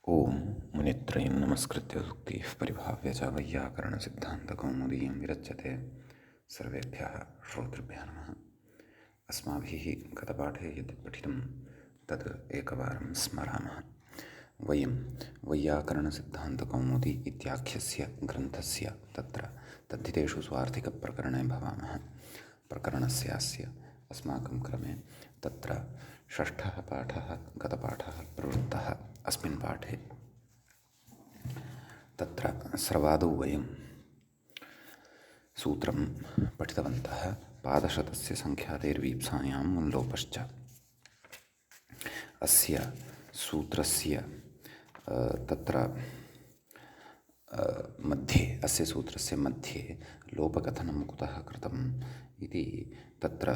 ओम मुनित्रयं नमस्कृत्य सूक्तिः परिभाव्य च वैयाकरणसिद्धान्तकौमुदीं विरच्यते। सर्वेभ्यः श्रोतृभ्यः नमः। अस्माभिः गतपाठे यद् पठितं तद् एकवारं स्मरामः। वयं वैयाकरणसिद्धान्तकौमुदी इत्याख्यस्य ग्रन्थस्य तत्र तद्धितेषु स्वार्थिकप्रकरणे भवामः। प्रकरणस्यास्य अस्माकं क्रमे तत्र षष्ठः पाठः गतपाठः प्रवृत्तः। अस्मिन् पाठे तत्र सर्वादौ वयं सूत्रं पठितवन्तः। पादशतस्य संख्यातेर्वीप्सायां मुल्लोपश्च। अस्य सूत्रस्य तत्र मध्ये अस्य सूत्रस्य मध्ये लोपकथनं कुतः कृतम् इति तत्र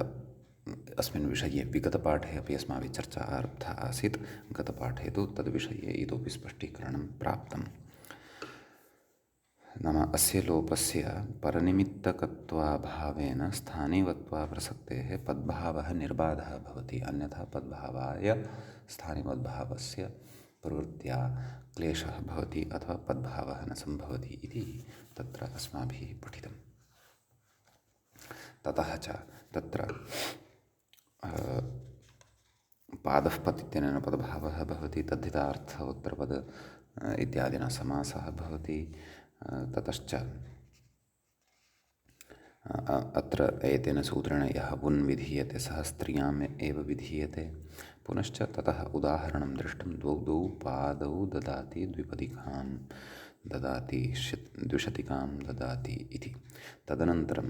अस्मिन् विषये विगतपाठे अपि अस्माभिः चर्चा आरब्धा आसीत्। गतपाठे तु तद्विषये इतोपि स्पष्टीकरणं प्राप्तम्। नाम अस्य लोपस्य परनिमित्तकत्वाभावेन स्थानिवत्वाप्रसक्तेः पद्भावः निर्बाधः भवति, अन्यथा पद्भावाय स्थानिवद्भावस्य प्रवृत्त्या क्लेशः भवति अथवा पद्भावः न सम्भवति इति तत्र अस्माभिः पठितम्। ततः च तत्र पादः पत् इत्यनेन पदभावः भवति, तद्धितार्थ उत्तरपद इत्यादिना समासः भवति। ततश्च अत्र एतेन सूत्रेण यः उन् विधीयते सः स्त्रियाम् एव विधीयते। पुनश्च ततः उदाहरणं दृष्टं, द्वौ पादौ ददाति द्विपदिकां ददाति द्विशतिकां ददाति इति। तदनन्तरं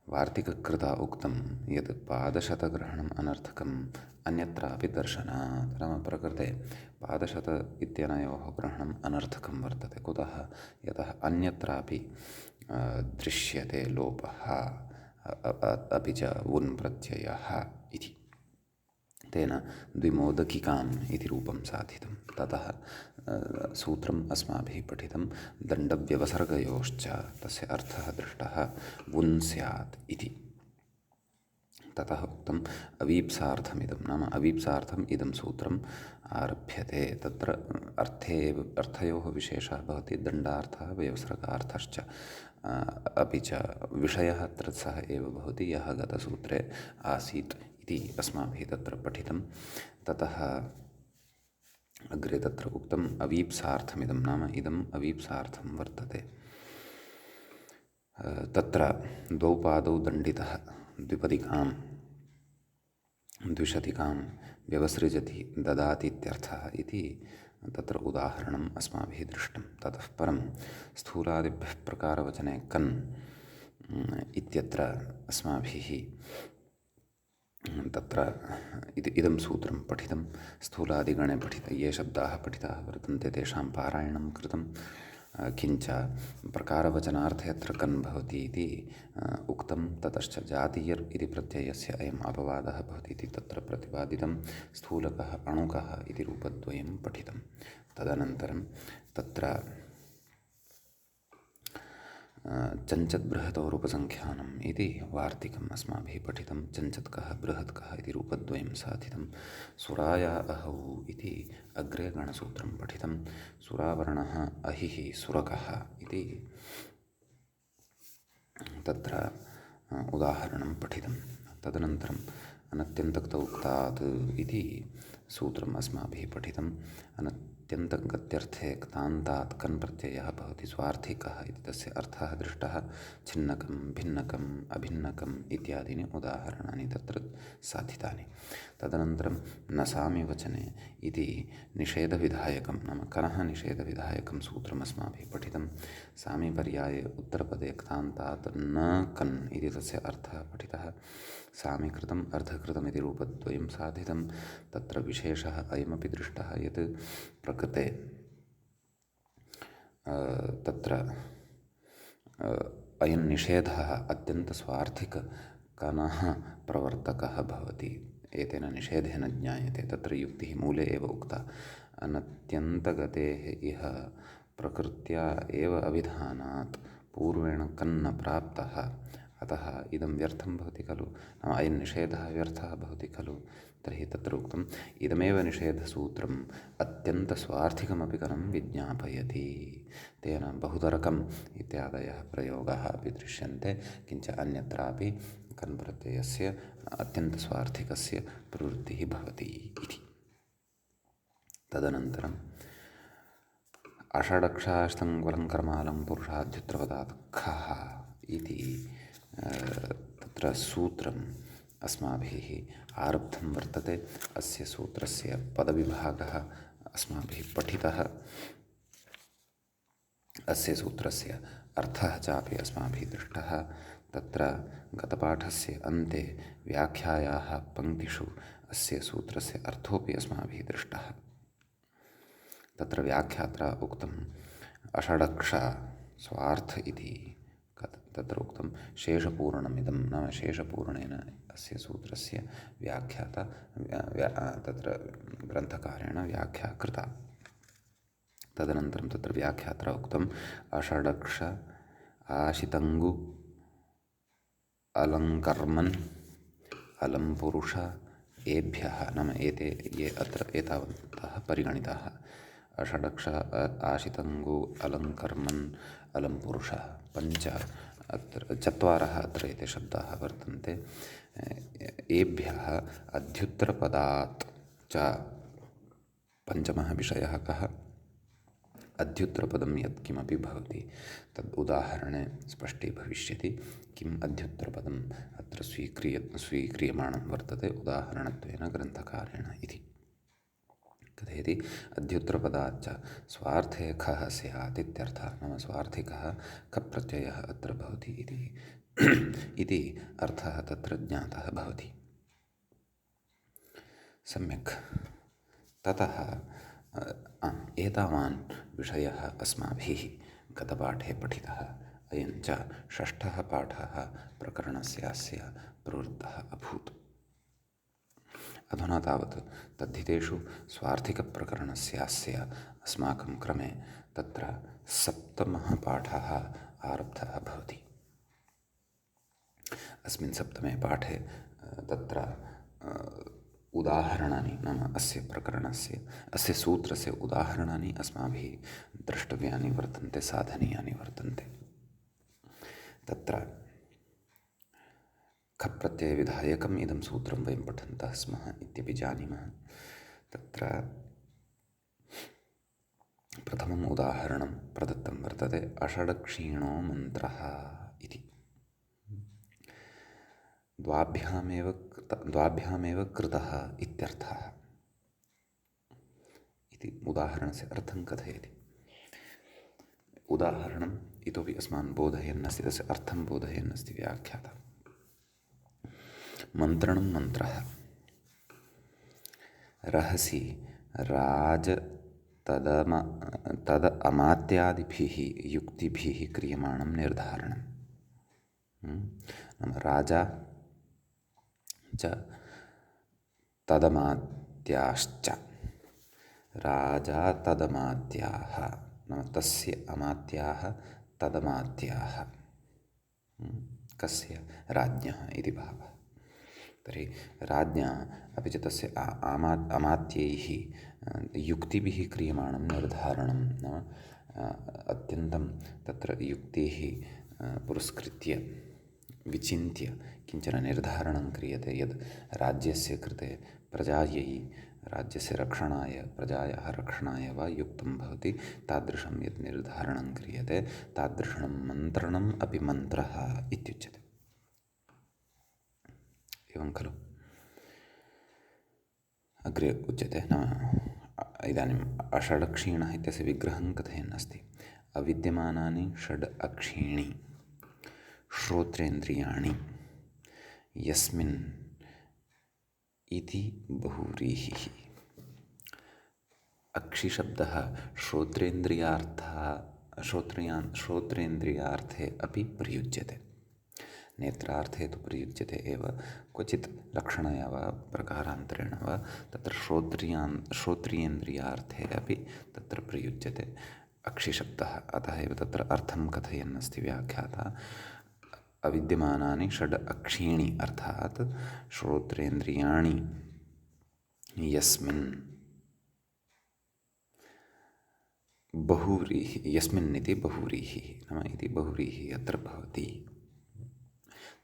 वार्तिककृता उक्तं यत् पादशतग्रहणम् अनर्थकम् अन्यत्रापि दर्शनात्। नाम प्रकृते पादशत इत्यनयोः ग्रहणम् अनर्थकं वर्तते। कुतः? यतः अन्यत्रापि दृश्यते लोपः अपि च उन् प्रत्ययः इति। तेन द्विमोदकिकाम् इति रूपं साधितं। ततः सूत्रम् अस्माभिः पठितं दण्डव्यवसर्गयोश्च तस्य अर्थः दृष्टः उन् स्यात् इति। ततः उक्तम् अवीप्सार्थमिदं, नाम अवीप्सार्थम् इदं सूत्रम् आरभ्यते। तत्र अर्थयोः विशेषः भवति, दण्डार्थः व्यवसर्गार्थश्च अपि च विषयः अत्र सः एव भवति यः गतसूत्रे आसीत् इति अस्माभिः तत्र पठितं। ततः अग्रे तत्र उक्तम् अवीप्सार्थमिदं, नाम इदम् अवीप्सार्थं वर्तते। तत्र द्वौ पादौ दण्डितः द्विपदिकां द्विशतिकां व्यवसृजति ददाति इत्यर्थः इति तत्र उदाहरणम् अस्माभिः दृष्टं। ततः परं स्थूलादिभ्यः प्रकारवचने कन् इत्यत्र अस्माभिः तत्र इदं सूत्रं पठितं। स्थूलादिगणे ये शब्दाः पठिताः वर्तन्ते तेषां पारायणं कृतं, किञ्च प्रकारवचनार्थे अत्र कन् भवति इति उक्तं। ततश्च जातीयर् इति प्रत्ययस्य अयम् अपवादः भवति इति तत्र प्रतिपादितं। स्थूलकः अणुकः इति रूपद्वयं पठितं। तदनन्तरं तत्र चञ्चद्बृहतोरुपसङ्ख्यानम् इति वार्तिकम् अस्माभिः पठितं। चञ्चत्कः बृहत्कः इति रूपद्वयं साधितं। सुराया अहौ इति अग्रे गणसूत्रं पठितं। सुरावर्णः अहिः सुरकः इति तत्र उदाहरणं पठितं। तदनन्तरम् अनत्यन्तक्तौ उक्तात् इति सूत्रम् अस्माभिः पठितम्। अनत्यन्तगत्यर्थे क्तान्तात् कन् प्रत्ययः भवति, स्वार्थिकः इति तस्य अर्थः दृष्टः। छिन्नकं भिन्नकम् अभिन्नकम् इत्यादीनि उदाहरणानि तत्र साधितानि। तदनन्तरं न साम्यवचने इति निषेधविधायकं, नाम कनः निषेधविधायकं सूत्रम् अस्माभिः पठितं। सामिपर्याये उत्तरपदे क्तान्तात् न कन् इति तस्य अर्थः पठितः। सामीकृतम् अर्धकृतमिति रूपद्वयं साधितं। तत्र विशेषः अयमपि दृष्टः यत् प्रकृते तत्र अयं निषेधः अत्यन्तस्वार्थिककनः प्रवर्तकः भवति। एतेन निषेधेन ज्ञायते। तत्र युक्तिः मूले एव उक्ता, अनत्यन्तगतेः इह प्रकृत्या एव अविधानात् पूर्वेण कन्न प्राप्तः अतः इदं व्यर्थं भवति खलु, नाम अयं निषेधः व्यर्थः भवति खलु। तर्हि तत्र उक्तम् इदमेव निषेधसूत्रम् अत्यन्तस्वार्थिकमपि कलं विज्ञापयति। तेन बहुतरकम् इत्यादयः प्रयोगाः अपि दृश्यन्ते। किञ्च अन्यत्रापि कन् प्रत्ययस्य अत्यन्तस्वार्थिकस्य प्रवृत्तिः भवति इति। तदनन्तरम् अषडक्षाष्टङ्गलङ्कर्मालं पुरुषाद्युत्रपदात् खः इति तत्र सूत्रम् अस्माभिः आरब्धं वर्तते। अस्य सूत्रस्य पदविभागः अस्माभिः पठितः। अस्य सूत्रस्य अर्थः चापि अस्माभिः दृष्टः। तत्र गतपाठस्य अन्ते व्याख्यायाः पङ्क्तिषु अस्य सूत्रस्य अर्थोऽपि अस्माभिः दृष्टः। तत्र व्याख्यात्रा उक्तम् अषडक्ष स्वार्थ इति तत्र उक्तं शेषपूर्णमिदं, नाम शेषपूर्णेन अस्य सूत्रस्य व्याख्याता तत्र ग्रन्थकारेण व्याख्या कृता। तदनन्तरं तत्र व्याख्यात्रा उक्तम् अषडक्ष आशितङ्गु अलङ्कर्मन् अलं पुरुष एभ्यः, नाम एते ये अत्र एतावन्तः परिगणिताः। अषडक्ष आशितङ्गु अलङ्कर्मन् अलं पुरुषः, पञ्च अत्र चत्वारः अत्र एते शब्दाः वर्तन्ते। एभ्यः अध्युत्तरपदात् च पञ्चमः विषयः कः? अध्युत्तरपदं यत्किमपि भवति तद् उदाहरणे स्पष्टे भविष्यति। किम् अध्युत्तरपदम् अत्र स्वीक्रियमाणं वर्तते उदाहरणत्वेन ग्रन्थकारेण इति कथयति। अध्युत्तरपदाच्च स्वार्थे खः स्यात् इत्यर्थः, नाम स्वार्थिकः खप् प्रत्ययः अत्र भवति इति अर्थः तत्र ज्ञातः भवति। सम्यक्। ततः एतावान् विषयः अस्माभिः गतपाठे पठितः। अयं च षष्ठः पाठः प्रकरणस्यास्य प्रवृत्तः अभूत्। अधुना तावत् तद्धितेषु स्वार्थिकप्रकरणस्यास्य अस्माकं क्रमे तत्र सप्तमः पाठः आरब्धः भवति। अस्मिन् सप्तमे पाठे तत्र उदाहरणानि, नाम अस्य प्रकरणस्य अस्य सूत्रस्य उदाहरणानि अस्माभिः द्रष्टव्यानि वर्तन्ते, साधनीयानि वर्तन्ते। तत्र खप् प्रत्ययविधायकम् इदं सूत्रं वयं पठन्तः स्मः इत्यपि जानीमः। तत्र प्रथमम् उदाहरणं प्रदत्तं वर्तते अषडक्षीणो मन्त्रः इति। द्वाभ्यामेव कृतः इत्यर्थः इति उदाहरणस्य अर्थं कथयति। उदाहरणम् इतोपि अस्मान् बोधयन्नस्ति, तस्य अर्थं बोधयन्नस्ति व्याख्याता। मन्त्रणं मन्त्रः रहसि तद अमात्यादिभिः युक्तिभिः क्रियमाणं निर्धारणं। नाम राजा च तदमात्याश्च, राजा तदमात्याः, नाम तस्य अमात्याः तदमात्याः, कस्य? राज्ञः इति भावः। तर्हि राज्ञा अपि च तस्य अमात्यैः युक्तिभिः क्रियमाणं निर्धारणं, नाम अत्यन्तं तत्र युक्तिः पुरस्कृत्य विचिन्त्य किञ्चन निर्धारणं क्रियते यद् राज्यस्य कृते प्रजायै, राज्यस्य रक्षणाय, प्रजायाः रक्षणाय वा युक्तं भवति, तादृशं यत् निर्धारणं क्रियते तादृशं मन्त्रणम् अपि मन्त्रः इत्युच्यते। एवं खलु? अग्रे उच्यते, नाम इदानीम् अषडक्षीणः इत्यस्य विग्रहं कथयन्नस्ति। अविद्यमानानि षड् अक्षीणि श्रोत्रेन्द्रियाणि यस्मिन् इति बहुव्रीहिः। अक्षिशब्दः श्रोत्रेन्द्रियार्थे अपि प्रयुज्यते। नेत्रार्थे तु प्रयुज्यते एव, क्वचित् लक्षणया वा प्रकारान्तरेण वा तत्र श्रोत्रियेन्द्रियार्थे अपि तत्र प्रयुज्यते अक्षिशब्दः। अतः एव तत्र अर्थं कथयन्नस्ति व्याख्याता। अविद्यमानानि षड् अक्षीणि अर्थात् श्रोत्रेन्द्रियाणि यस्मिन् बहुव्रीहि यस्मिन् इति बहुव्रीहिः नाम इति बहुव्रीहिः अत्र भवति।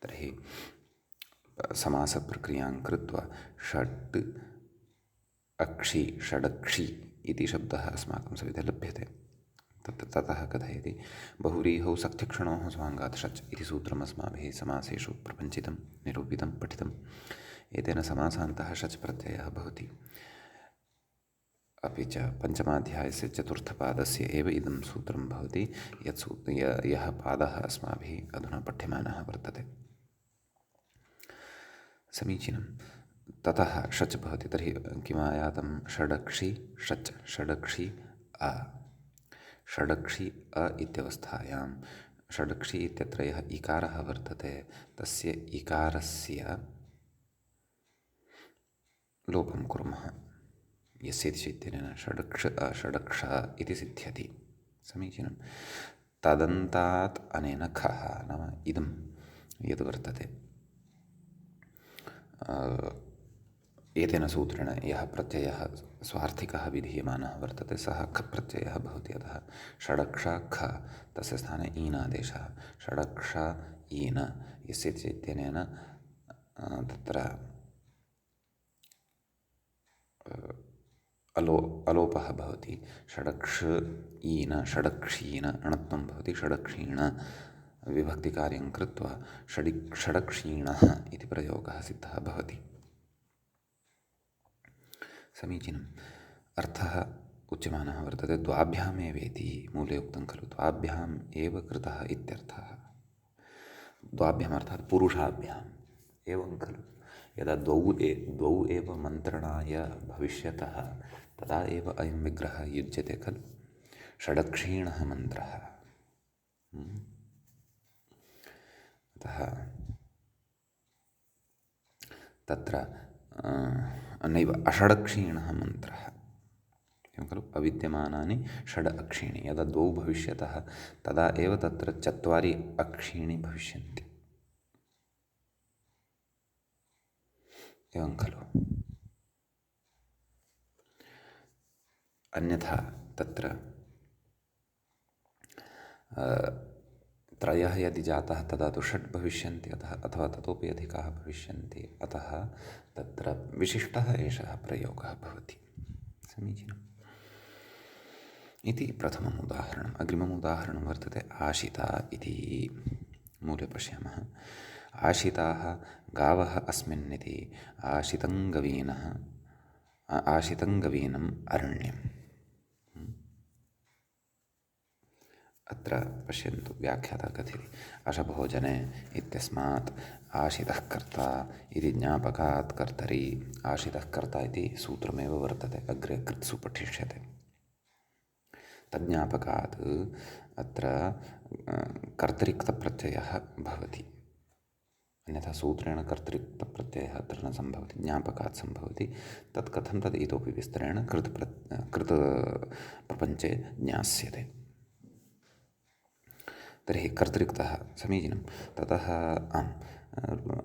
तर्हि समासप्रक्रियां कृत्वा षट् अक्षि षडक्षि इति शब्दः अस्माकं सविधे लभ्यते। ततः कथयति बहुव्रीहौ सख्यक्षणोः स्वाङ्गात् षच् इति सूत्रम् अस्माभिः समासेषु प्रपञ्चितं निरूपितं पठितम्। एतेन समासान्तः षच् प्रत्ययः भवति। अपि च पञ्चमाध्यायस्य चतुर्थपादस्य एव इदं सूत्रं भवति यः पादः अस्माभिः अधुना पठ्यमानः वर्तते। समीचीनं। ततः षच् भवति। तर्हि किमायातं षडक्षि षच् षडक्षि अ षडक्षि अ इत्यवस्थायां षडक्षि इत्यत्र यः इकारः वर्तते तस्य इकारस्य लोपं कुर्मः। यस्येति चैत्यनेन षडक्ष षडक्ष इति सिद्ध्यति। समीचीनं। तदन्तात् अनेन खः नाम इदं यद् वर्तते एतेन सूत्रेण यः प्रत्ययः स्वार्थिकः विधीयमानः वर्तते सः ख प्रत्ययः भवति। अतः षडक्ष ख तस्य स्थाने ईनादेशः षडक्ष ईन यस्येति चैत्यनेन तत्र अलोपः भवति। षडक्ष ईन षडक्षीण अणत्वं भवति। षडक्षीण विभक्तिकार्यं कृत्वा षडक्षीणः इति प्रयोगः सिद्धः भवति। समीचीनम्। अर्थः उच्यमानः वर्तते द्वाभ्यामेवेति मूले उक्तं खलु द्वाभ्याम् एव कृतः इत्यर्थः। द्वाभ्याम् अर्थात् पुरुषाभ्याम् एवं खलु यदा द्वौ एव मन्त्रणाय भविष्यतः तदा एव अयं विग्रहः युज्यते खलु षडक्षीणः मन्त्रः। अतः तत्र नैव अषडक्षीणः मन्त्रः एवं खलु अविद्यमानानि षड् अक्षीणि यदा द्वौ भविष्यतः तदा एव तत्र चत्वारि अक्षीणि भविष्यन्ति एवं खलु। अन्यथा तत्र त्रयः यदि जातः तदा तु षट् भविष्यन्ति अथवा ततोपि अधिकाः भविष्यन्ति। अतः तत्र विशिष्टः एषः प्रयोगः भवति। समीचीनम्। इति प्रथमम् उदाहरणम्। अग्रिमम् उदाहरणं वर्तते आशिता इति। मूले पश्यामः आशिताः गावः अस्मिन् इति आशितं गवीनम् अरण्यम्। अत्र पश्यन्तु व्याख्याता कथयति अशभोजने इत्यस्मात् आशितः कर्ता इति ज्ञापकात् कर्तरि आशितः कर्ता इति सूत्रमेव वर्तते अग्रे कृत्सु पठिष्यते। तज्ज्ञापकात् अत्र कर्तरिक्तप्रत्ययः भवति। अन्यथा सूत्रेण कर्तरिक्तप्रत्ययः अत्र न सम्भवति ज्ञापकात् सम्भवति। तत् कथं तद् इतोपि विस्तरेण कृत् प्रपञ्चे ज्ञास्यते। तर्हि कर्तृक्तः समीचीनं। ततः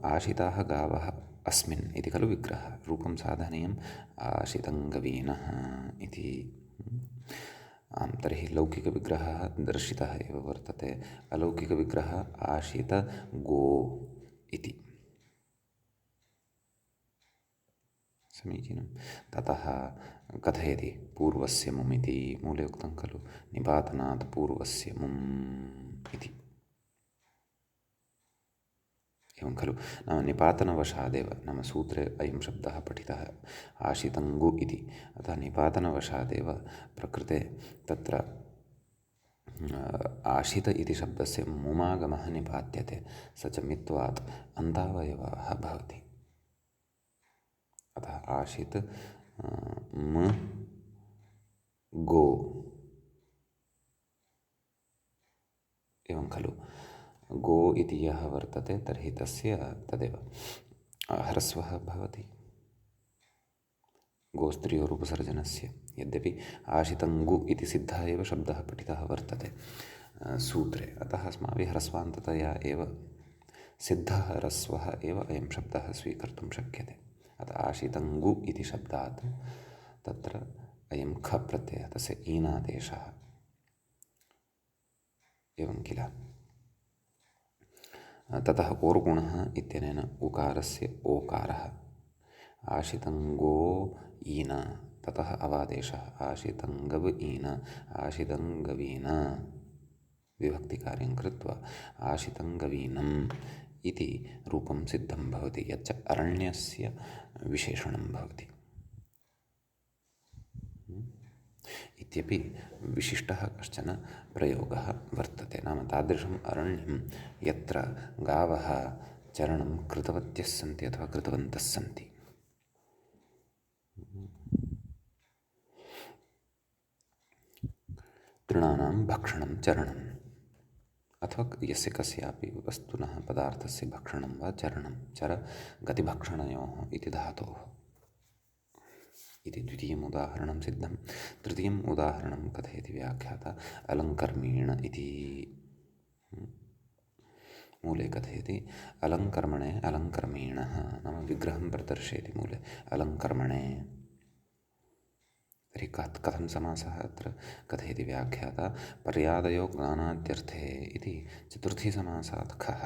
आशिताः गावः अस्मिन् इति खलु विग्रहः रूपं साधनीयम् आशितं गवीनः इति। तर्हि लौकिकविग्रहः दर्शितः एव वर्तते। अलौकिकविग्रहः आशितगो इति। समीचीनं। ततः कथयति पूर्वस्य मुम् इति मूले उक्तं खलु निपातनात् पूर्वस्य मुम् इति। एवं खलु नाम निपातनवशादेव नाम सूत्रे अयं शब्दः पठितः आशितङ्गु इति। अतः निपातनवशादेव प्रकृते तत्र आशित इति शब्दस्य मुमागमः निपात्यते स च मित्वात् अन्तावयवः भवति। अतः आशित म गो एवं खलु गो इति यः वर्तते तर्हि तस्य तदेव ह्रस्वः भवति गोस्त्रियोरुपसर्जनस्य। यद्यपि आशितङ्गु इति सिद्धः एव शब्दः पठितः वर्तते सूत्रे अतः अस्माभिः ह्रस्वान्ततया एव सिद्धः ह्रस्वः एव अयं शब्दः स्वीकर्तुं शक्यते। अतः आशितङ्गु इति शब्दात् तत्र अयं ख प्रत्ययः, तस्य ईनादेशः, एवं किल। ततः ओर्गुणः इत्यनेन उकारस्य ओकारः, आशितङ्गो ईन, ततः अवादेशः आशितङ्गव ईन, आशितङ्गवीन, विभक्तिकार्यं कृत्वा आशितङ्गवीनम् इति रूपं सिद्धं भवति, यच्च अरण्यस्य विशेषणं भवति इत्यपि विशिष्टः कश्चन प्रयोगः वर्तते। नाम तादृशम् अरण्यं यत्र गावः चरणं कृतवत्यः सन्ति अथवा कृतवन्तः सन्ति। तृणानां भक्षणं चरणम्, अथवा यस्य कस्यापि वस्तुनः पदार्थस्य भक्षणं वा चरणं, चर गतिभक्षणयोः इति धातोः इति द्वितीयम् उदाहरणं सिद्धं। तृतीयम् उदाहरणं कथयति व्याख्याता अलङ्कर्मीण इति। मूले कथयति अलङ्कर्मणे अलङ्कर्मीणः, नाम विग्रहं प्रदर्शयति मूले अलङ्कर्मणे। तर्हि कथं समासः अत्र कथयति व्याख्याता पर्यादयो ज्ञानाद्यर्थे इति चतुर्थी समासात् खः,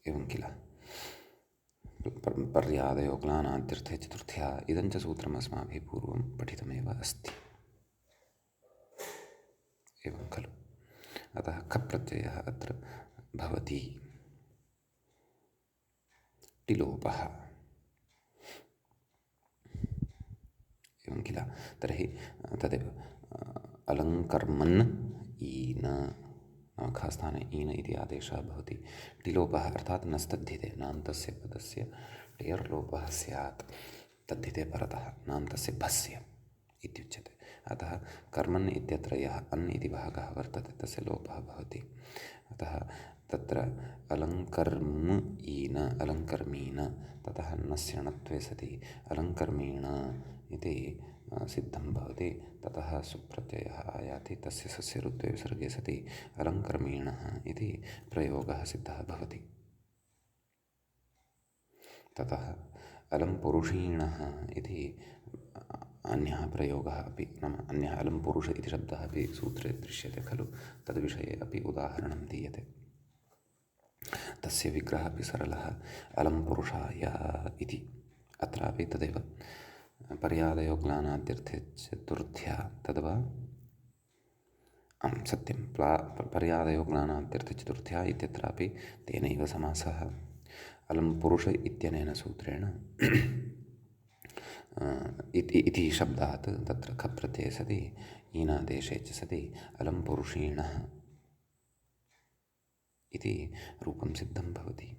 एवं किल। पर्यादयो ज्ञानाद्यर्थे चतुर्थ्या इदं च सूत्रम् अस्माभिः पूर्वं पठितमेव अस्ति, एवं खलु। अतः खप्रत्ययः अत्र भवति, टिलोपः, एवं किल। तर्हि तदेव अलङ्कर्मन् ईन, खास्थाने ईन इति आदेशः भवति। टिलोपः अर्थात् न स्तद्धिते, नान्तस्य पदस्य टेर् लोपः स्यात् तद्धिते परतः, नान्तस्य भस्य इत्युच्यते। अतः कर्मन् इत्यत्र यः अन् इति भागः वर्तते तस्य लोपः भवति। अतः तत्र अलङ्कर्म ईन अलङ्कर्मीण, ततः नस्य णत्वे सति अलङ्कर्मीण इति सिद्धं भवति। ततः सुप्रत्ययः आयाति, तस्य सस्य ऋत्वे विसर्गे सति अलङ्कर्मीणः इति प्रयोगः सिद्धः भवति। ततः अलं पुरुषीणः इति अन्यः प्रयोगः अपि, नाम अन्यः अलं पुरुष इति शब्दः अपि सूत्रे दृश्यते खलु, तद्विषये अपि उदाहरणं दीयते। तस्य विग्रहः अपि सरलः, अलं पुरुषाय इति। अत्रापि तदेव पर्यादयो ज्ञानाद्यर्थे चतुर्थ्या, तद्वा सत्यं पर्यादयो ज्ञानाद्यर्थे चतुर्थ्या इत्यत्रापि तेनैव समासः। अलं पुरुष इत्यनेन सूत्रेण इति शब्दात् तत्र खप्रत्यये सति ईनादेशे च सति अलं पुरुषीणः इति रूपं सिद्धं भवति।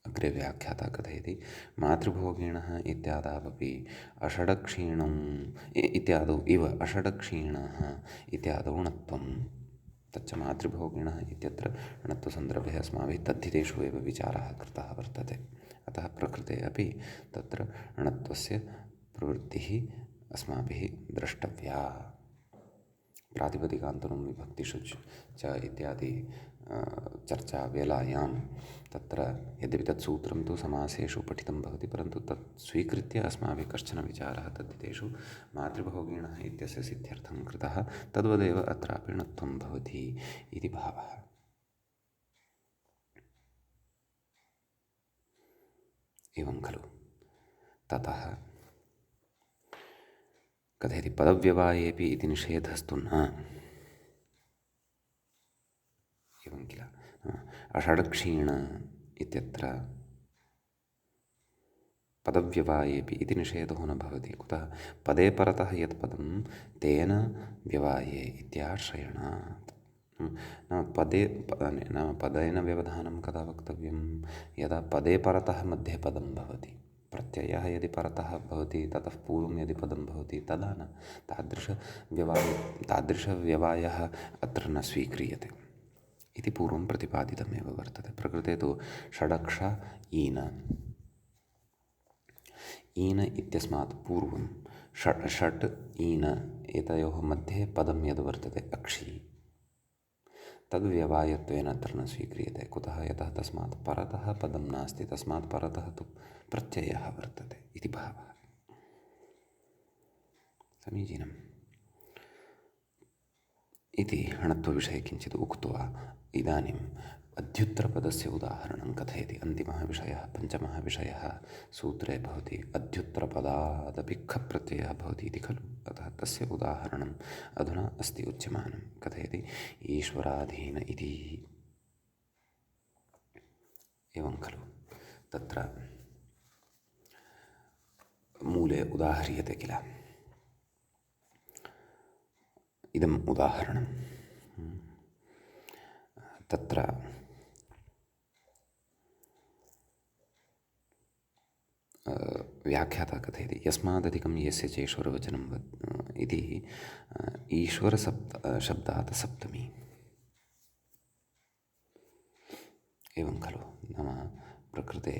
अग्रे व्याख्याता कथयति मातृभोगिणः इत्यादावपि अषडक्षीणौ इत्यादौ इव अषडक्षीणः इत्यादौ णत्वं, तच्च मातृभोगिणः इत्यत्र णत्वसन्दर्भे अस्माभिः तद्धितेषु एव विचारः कृतः वर्तते। अतः प्रकृते अपि तत्र णत्वस्य प्रवृत्तिः अस्माभिः द्रष्टव्या। प्रातिपदिकान्तरं विभक्तिषु च इत्यादि चर्चा वेलायां तत्र यद्यपि तत् सूत्रं तु समासेषु पठितं भवति, परन्तु तत् स्वीकृत्य अस्माभिः कश्चन विचारः तद्धितेषु मातृभोगिणः इत्यस्य सिद्ध्यर्थं कृतः, तद्वदेव अत्रापि णत्वं भवति इति भावः। एवं खलु। ततः कथयति पदव्यवायेऽपि इति निषेधस्तु न, एवं किल। अषडक्षीण इत्यत्र पदव्यवायेऽपि इति निषेधो न भवति। कुतः? पदे परतः यत् पदं तेन व्यवाये इत्याश्रयणात्। नाम पदेन व्यवधानं कदा वक्तव्यं? यदा पदे परतः मध्ये पदं भवति, प्रत्ययः यदि परतः भवति, ततः पूर्वं यदि पदं भवति तदा न। तादृशव्यवायः अत्र न स्वीक्रियते इति पूर्वं प्रतिपादितमेव वर्तते। प्रकृते तु षडक्ष ईन, ईन इत्यस्मात् पूर्वं षट् ईन एतयोः मध्ये पदं यद् वर्तते अक्षी, तद्व्यवायत्वेन अत्र न स्वीक्रियते। कुतः? यतः तस्मात् परतः पदं नास्ति, तस्मात् परतः तु प्रत्ययः वर्तते इति भावः। समीचीनम् इति हणत्वविषये किञ्चित् उक्त्वा इदानीम् अध्युत्तरपदस्य उदाहरणं कथयति। अन्तिमः विषयः, पञ्चमः विषयः सूत्रे भवति। अध्युत्तरपदादपि खप्रत्ययः भवति इति खलु। अतः तस्य उदाहरणम् अधुना अस्ति उच्यमानं। कथयति ईश्वराधीन इति। एवं खलु तत्र मूले उदाह्रियते किल। इदम् उदाहरणं तत्र व्याख्याता कथयति यस्मादधिकं यस्य चेश्वरवचनं इति ईश्वरशब्दात् सप्तमी। एवं खलु, नाम प्रकृते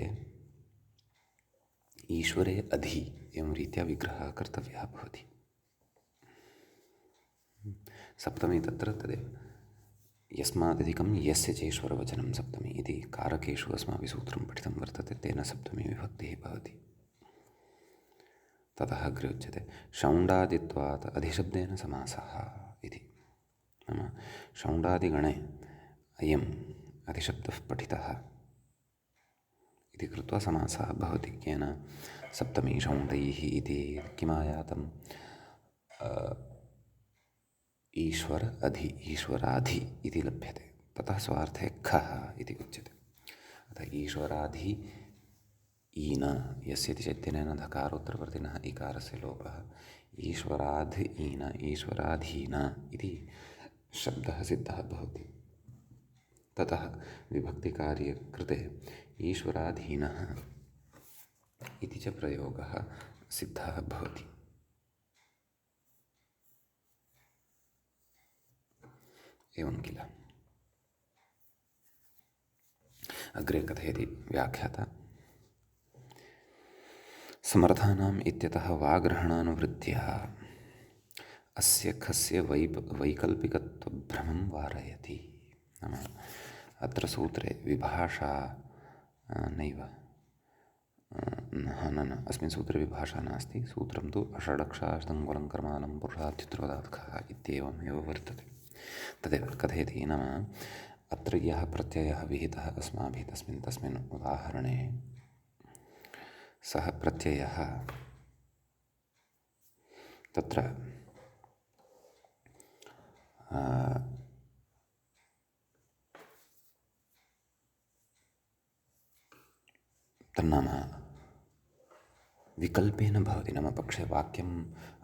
ईश्वरे अधि एवं रीत्या विग्रहः कर्तव्यः भवति। सप्तमी तत्र तदेव यस्मादधिकं यस्य चेश्वरवचनं सप्तमी इति कारकेषु अस्माभिः सूत्रं पठितं वर्तते। तेन सप्तमी विभक्तिः भवति। ततः अग्रे उच्यते शौण्डादित्वात् अधिशब्देन समासः इति। नाम शौण्डादिगणे अयम् अधिशब्दः पठितः इति कृत्वा समासः भवति। केन? सप्तमी शौण्डैः इति किमायातम्? ईश्वर अधि, ईश्वराधि इति लभ्यते। ततः स्वार्थे खः इति उच्यते। अतः ईश्वराधि ईन यस्यति चैतन्येन धकारोत्तरवर्तिनः इकारस्य लोपः। ईश्वराधि ईन, ईश्वराधीन इति शब्दः सिद्धः भवति। ततः विभक्तिकार्ये कृते ईश्वराधीनः इति च प्रयोगः सिद्धः भवति। एवं किल। अग्रे कथयति व्याख्याता समर्थानाम् इत्यतः वाग्रहणानुवृत्त्या अस्य खस्य वैकल्पिकत्वभ्रमं वारयति। नाम अत्र सूत्रे विभाषा नैव न अस्मिन् सूत्रे विभाषा नास्ति। सूत्रं तु अषडक्षाष्टङ्गुलङ्कर्माणं पुरुषाध्युत्तरपदात् खः इत्येवमेव वर्तते। तदेव कथयति। नाम अत्र यः प्रत्ययः विहितः अस्माभिः तस्मिन् उदाहरणे सः प्रत्ययः तत्र तन्नाम विकल्पेन भवति। नाम पक्षे वाक्यम्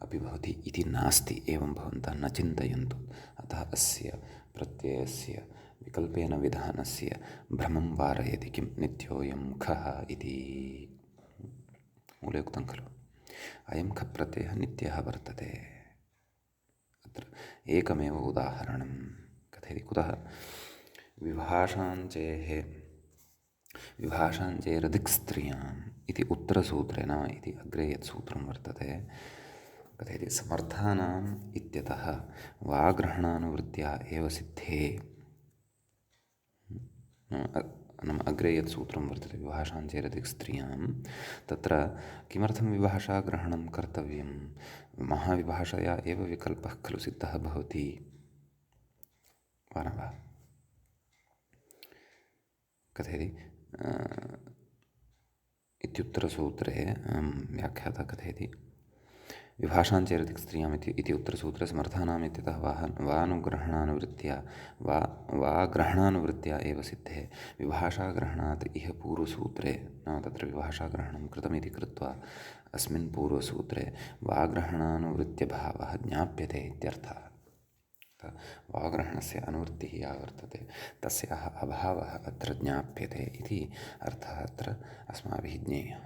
अपि भवति इति नास्ति। एवं भवन्तः न चिन्तयन्तु। अतः अस्य प्रत्ययस्य विकल्पेन विधानस्य भ्रमं वारयति। किं? नित्योऽयं खः इति मूले उक्तं खलु। अयं खः प्रत्ययः नित्यः वर्तते। अत्र एकमेव उदाहरणं कथयति। कुतः? विभाषाञ्चेरधिक्स्त्रियाम् इति उत्तरसूत्रे, नाम इति अग्रे यत् सूत्रं वर्तते, कथयति समर्थानाम् इत्यतः वाग्रहणानुवृत्त्या एव सिद्धे। नाम अग्रे यत् सूत्रं वर्तते विभाषाञ्चेरधिक्स्त्रियां, तत्र किमर्थं विभाषाग्रहणं कर्तव्यं? महाविभाषया एव विकल्पः खलु सिद्धः भवति वा न वा? कथयति इत्युत्तरसूत्रे व्याख्याता कथयति विभाषाञ्चेरधिक्स्त्रियाम् इति उत्तरसूत्रे समर्थानाम् इत्यतः वाग्रहणानुवृत्त्या एव सिद्धे। विभाषाग्रहणात् इह पूर्वसूत्रे, नाम तत्र विभाषाग्रहणं कृतमिति कृत्वा अस्मिन् पूर्वसूत्रे वाग्रहणानुवृत्त्यभावः ज्ञाप्यते इत्यर्थः। वाग्रहणस्य अनुवृत्तिः या वर्तते तस्याः अभावः अत्र ज्ञाप्यते इति अर्थः अत्र अस्माभिः ज्ञेयः।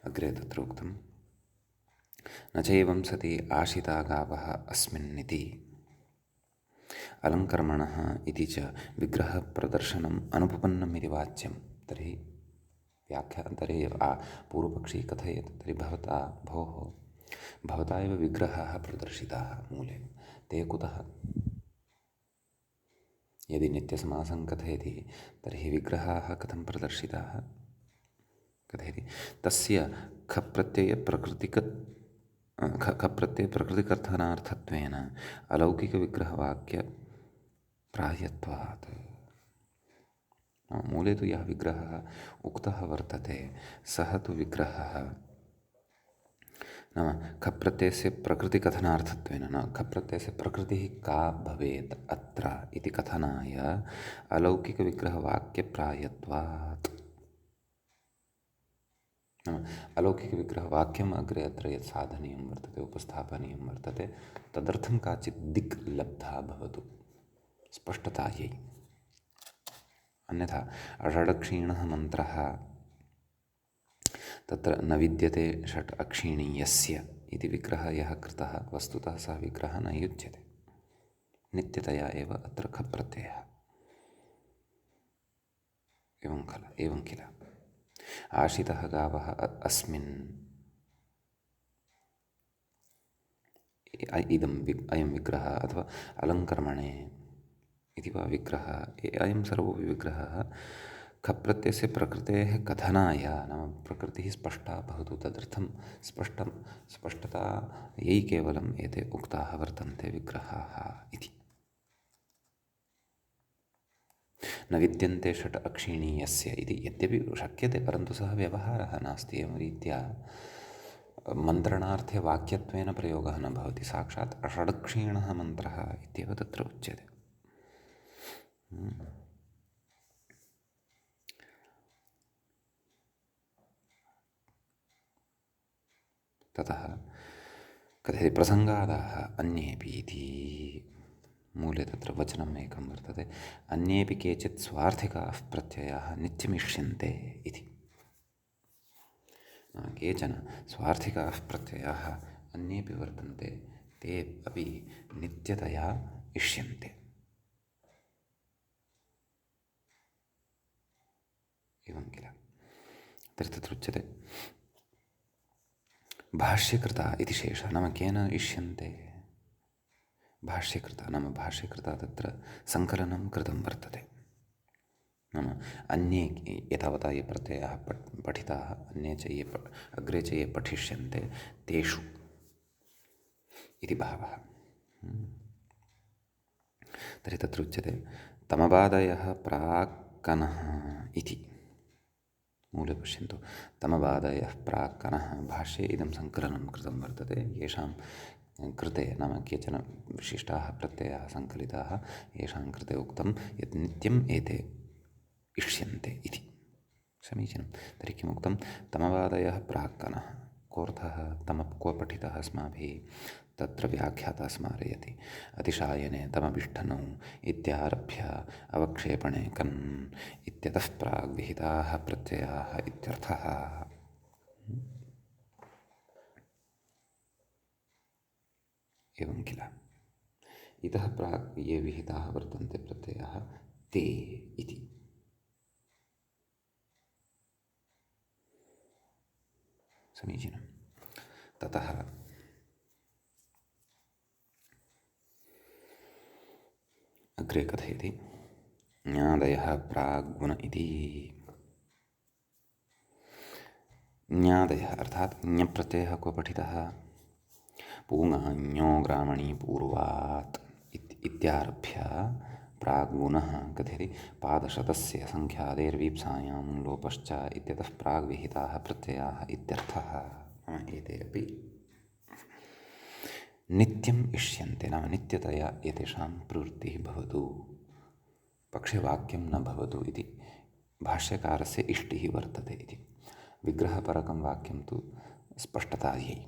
अग्रे तत्र उक्तं न चैवं सति आशिता गावः अस्मिन्निति अलङ्कर्मणः इति च विग्रहप्रदर्शनम् अनुपपन्नम् इति वाच्यं। तर्हि पूर्वपक्षी कथयेत्। तर्हि भोः भवता एव विग्रहाः प्रदर्शिताः मूले, ते कुतः? यदि नित्यसमासं कथयति तर्हि विग्रहाः कथं प्रदर्शिताः कथयति? तस्य खप्रत्ययप्रकृतिकर्थनार्थत्वेन अलौकिकविग्रहवाक्यप्रायत्वात्। मूले तु यः विग्रहः उक्तः वर्तते सः तु विग्रहः नाम खप्रत्ययस्य प्रकृतिकथनार्थत्वेन, न खप्रत्ययस्य प्रकृतिः का भवेत् अत्र इति कथनाय अलौकिकविग्रहवाक्यप्रायत्वात्। नाम अलौकिकविग्रहवाक्यम् अग्रे अत्र यत् साधनीयं वर्तते, उपस्थापनीयं वर्तते, तदर्थं काचित् दिक् लब्धा भवतु स्पष्टतायै। अन्यथा षडक्षीणः मन्त्रः तत्र न विद्यते षट् अक्षीणी यस्य इति विग्रहः यः कृतः, वस्तुतः सः विग्रहः न युज्यते। नित्यतया एव अत्र खप्रत्ययः। एवं किल आशितः गावः अस्मिन् अयं विग्रहः अथवा अलङ्कर्मणे इति वा विग्रहः, अयं सर्वोऽपि विग्रहः खप्रत्ययस्य प्रकृतेः कथनाय, नाम प्रकृतिः स्पष्टा भवतु तदर्थं स्पष्टतायै केवलम् एते उक्ताः वर्तन्ते विग्रहाः इति। न विद्यन्ते षट् अक्षीणी यस्य इति यद्यपि शक्यते, परन्तु सः व्यवहारः नास्ति। एवं रीत्या मन्त्रणार्थे वाक्यत्वेन प्रयोगः न भवति, साक्षात् षडक्षीणः मन्त्रः इत्येव तत्र उच्यते। ततः कथयति प्रसङ्गादाः अन्येऽपि इति। मूले तत्र वचनम् एकं वर्तते, अन्येऽपि केचित् स्वार्थिकाः प्रत्ययाः नित्यमिष्यन्ते इति। केचन स्वार्थिकाः प्रत्ययाः अन्येऽपि वर्तन्ते, ते अपि नित्यतया इष्यन्ते। एवं किल तर्हि तत्र उच्यते भाष्यकृता इति शेषः, नाम केन इष्यन्ते? भाष्यकृता नाम भाष्यकृता तत्र सङ्कलनं कृतं वर्तते। नाम अन्ये एतावता ये प्रत्ययाः पठिताः, अन्ये च ये अग्रे च ये पठिष्यन्ते तेषु इति भावः। तर्हि तत्र उच्यते तमवादयः प्राक्कनः इति। मूले पश्यन्तु, तमवादयः प्राक्कनः, भाष्ये इदं सङ्कलनं कृतं वर्तते, येषां कृते नाम केचन विशिष्टाः प्रत्ययाः सङ्कलिताः, येषां कृते उक्तं यत् नित्यम् एते इष्यन्ते इति। समीचीनं। तर्हि किमुक्तं? तमवादयः प्राक्कनः, कोऽर्थः? तमः क्व पठितः अस्माभिः? तत्र व्याख्याता स्मारयति अतिशायने तमभिष्ठनौ इत्यारभ्य अवक्षेपणे कन् इत्यतः प्राग् विहिताः प्रत्ययाः इत्यर्थः। एवं किल इतः प्राक् ये विहिताः वर्तन्ते प्रत्ययाः ते इति। समीचीनं। ततः अग्रे कथयति ज्ञादयः प्राग्गुण इति। ज्ञादयः अर्थात् ज्ञप्रत्ययः क्व पठितः? पूङाञ्ञो ग्रामणी पूर्वात् इत्यारभ्य प्राग्गुणः कथयति पादशतस्य सङ्ख्यादेर्वीप्सायां लोपश्च इत्यतः प्राग् विहिताः प्रत्ययाः इत्यर्थः। एते अपि नित्यम् इष्यन्ते, नाम नित्यतया एतेषां प्रवृत्तिः भवतु, पक्षे वाक्यं न भवतु इति भाष्यकारस्य इष्टिः वर्तते इति। विग्रहपरकं वाक्यं तु स्पष्टतायै।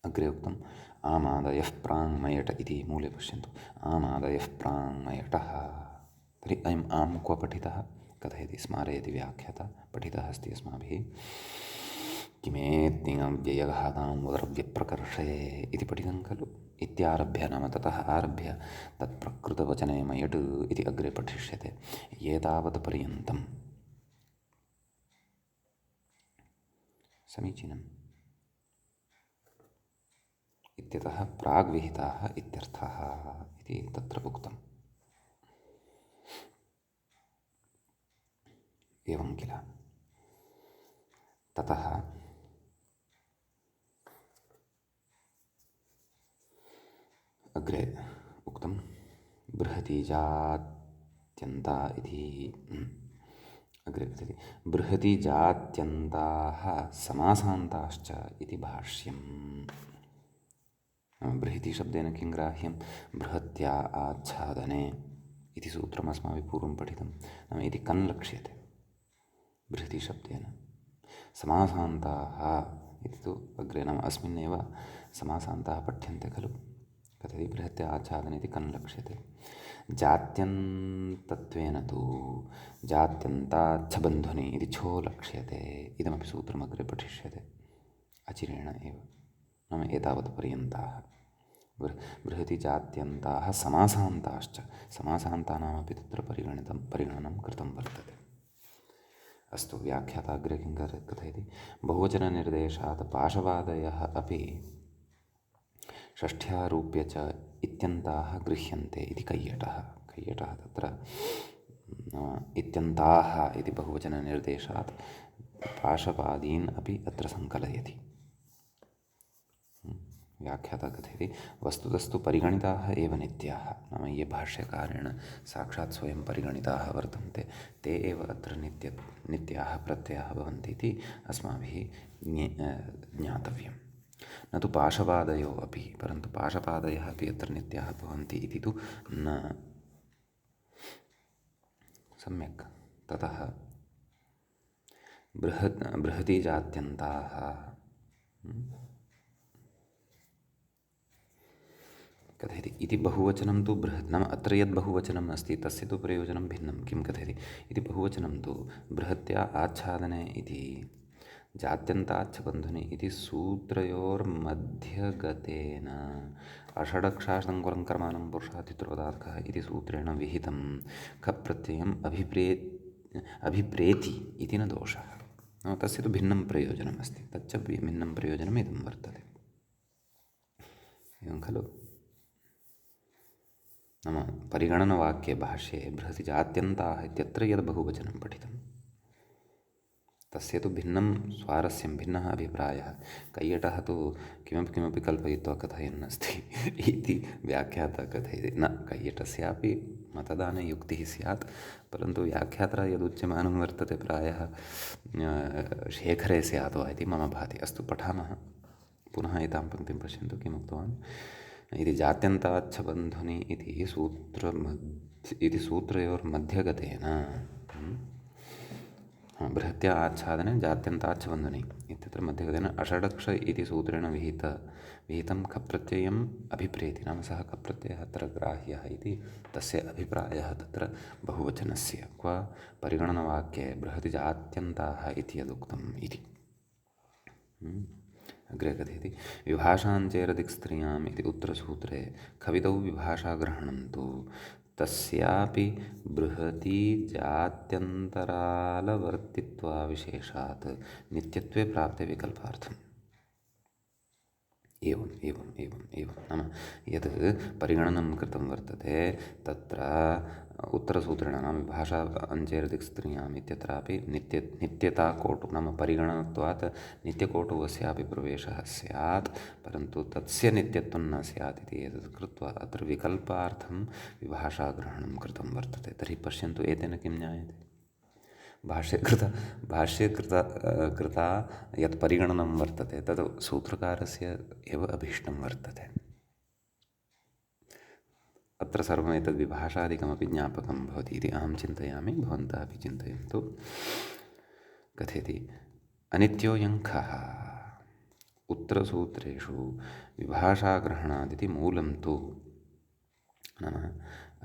अग्रे उक्तम् आमादयः प्राङ्मयट इति। मूले पश्यन्तु, आमादयः प्राङ्मयटः। तर्हि अयम् आं क्व पठितः? कथयति स्मारयति व्याख्याता, पठितः अस्ति अस्माभिः किमेत्यव्ययघातां उदरव्यप्रकर्षे इति पठितं खलु। इत्यारभ्य नाम ततः आरभ्य तत्प्रकृतवचने मयट् इति अग्रे पठिष्यते। एतावत् पर्यन्तं समीचीनं। इत्यतः प्राग्विहिताः इत्यर्थः इति तत्र उक्तम्। एवं किल। ततः अग्रे उक्तं बृहतीजात्यन्ता इति। अग्रे कथयति बृहतीजात्यन्ताः समासान्ताश्च इति भाष्यम्। बृहति शब्देन किं ग्राह्यं? बृहत्या आच्छादने इति सूत्रम् अस्माभिः पूर्वं पठितं। नाम इति कन् लक्ष्यते बृहति शब्देन। समासान्ताः इति तु अग्रे नाम अस्मिन्नेव समासान्ताः पठ्यन्ते खलु। कथयति बृहत्या आच्छादने इति कन् लक्ष्यते। जात्यन्तत्वेन तु जात्यन्ताच्छबन्धुनि इति छो लक्ष्यते। इदमपि सूत्रमग्रे पठिष्यते अचिरेण एव। नाम एतावत् पर्यन्ताः बृहति जात्यन्ताः समासान्ताश्च। समासान्तानामपि तत्र परिगणनं कृतं वर्तते। अस्तु, व्याख्याता अग्रे किं कथयति? बहुवचननिर्देशात् पाशवादयः अपि षष्ठ्यारूप्य च इत्यन्ताः गृह्यन्ते इति कैयटः। कैयटः तत्र इत्यन्ताः इति बहुवचननिर्देशात् पाशवादीन् अपि अत्र सङ्कलयति। व्याख्याता कथयति वस्तुतस्तु परिगणिताः एव नित्याः। नाम ये भाष्यकारेण साक्षात् स्वयं परिगणिताः वर्तन्ते ते एव अत्र नित्याः प्रत्ययाः भवन्ति इति अस्माभिः ज्ञातव्यं। न तु पाशपादयो अपि, परन्तु पाशपादयः अपि अत्र नित्याः भवन्ति इति तु न। सम्यक्। ततः बृहतीजात्यन्ताः कथयति इति बहुवचनं तु बृहत्। नाम अत्र यद् बहुवचनम् अस्ति तस्य तु प्रयोजनं भिन्नं। किं कथयति इति बहुवचनं तु बृहत्या आच्छादने इति जात्यन्ताच्छबन्धुनि इति सूत्रयोर्मध्यगतेन अषडक्षाशङ्कुरङ्करमानं पुरुषातित्रोदात्कः इति सूत्रेण विहितं खप्रत्ययम् अभिप्रेति इति न दोषः। नाम तस्य तु भिन्नं प्रयोजनम् अस्ति। तच्च भिन्नं प्रयोजनम् इदं वर्तते। एवं खलु। नाम परिगणनवाक्ये भाष्ये बृहति जात्यन्ताः इत्यत्र यद् बहुवचनं पठितं तस्य तु भिन्नं स्वारस्यं, भिन्नः अभिप्रायः। कैयटः तु किमपि कल्पयित्वा कथयन्नस्ति इति व्याख्याता कथयति। न, कैयटस्यापि मतदाने युक्तिः स्यात्, परन्तु व्याख्याता यदुच्यमानं वर्तते प्रायः शेखरे स्यात् वा इति मम भाति। अस्तु, पठामः पुनः एतां पङ्क्तिं पश्यन्तु किमुक्तवान् इति जात्यन्ताच्छबन्धुनि इति सूत्रयोर्मध्यगतेन बृहत्या आच्छादने जात्यन्ताच्छबन्धुनि इत्यत्र मध्यगतेन अषडक्ष इति सूत्रेण विहितं खप्रत्ययम् अभिप्रेति। नाम सः खप्रत्ययः अत्र ग्राह्यः इति तस्य अभिप्रायः तत्र बहुवचनस्य। क्व परिगणनवाक्ये बृहति जात्यन्ताः इति यदुक्तम् इति। अग्रे कथयति विभाषाञ्चेरदिक् स्त्रियाम् इति उत्तरसूत्रे खविदौ विभाषाग्रहणं तु तस्यापि बृहती जात्यन्तरालवर्तित्वाविशेषात् नित्यत्वे प्राप्ते विकल्पार्थम्। एवं नाम यत् परिगणनं कृतं वर्तते तत्र उत्तरसूत्रेण नाम विभाषा अञ्चेरदिक् स्त्रियाम् इत्यत्रापि नित्यता कोटु नाम परिगणनत्वात् नित्यकोटुवस्यापि प्रवेशः स्यात्, परन्तु तस्य नित्यत्वं न स्यात् इति एतत् कृत्वा अत्र विकल्पार्थं विभाषाग्रहणं कृतं वर्तते। तर्हि पश्यन्तु एतेन किं ज्ञायते? भाष्यकृता यत् परिगणनं वर्तते तद् सूत्रकारस्य एव अभीष्टं वर्तते। अत्र सर्वमेतद् विभाषादिकमपि ज्ञापकं भवति इति अहं चिन्तयामि, भवन्तः अपि चिन्तयन्तु। कथयति अनित्योऽयङ्खः उत्तरसूत्रेषु विभाषाग्रहणादिति मूलं तु नाम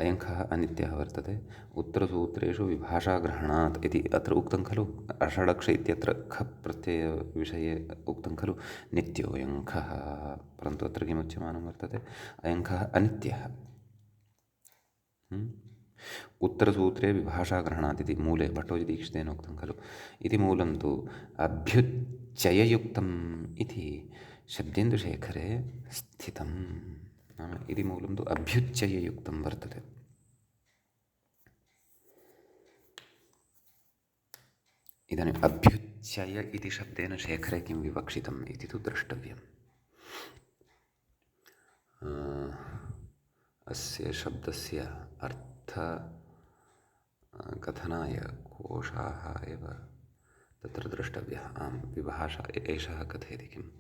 अयङ्खः अनित्यः वर्तते। उत्तरसूत्रेषु विभाषाग्रहणात् इति अत्र उक्तं खलु। अषडक्ष इत्यत्र खप् प्रत्ययविषये उक्तं खलु नित्योऽयङ्खः, परन्तु अत्र किमुच्यमानं वर्तते? अयङ्खः अनित्यः। उत्तरसूत्रे विभाषाग्रहणात् इति मूले भट्टोजिदीक्षितेन उक्तं खलु। इति मूलं तु अभ्युच्चययुक्तम् इति शब्देन्दुशेखरे स्थितं नाम इति मूलं तु अभ्युच्चययुक्तं वर्तते। इदानीम् अभ्युच्चय इति शब्देन शेखरे किं विवक्षितम् इति तु द्रष्टव्यम्। अस्य शब्दस्य अर्थ कथनाय कोशाः एव तत्र द्रष्टव्यः। आं विभाषा एषः कथयति किम्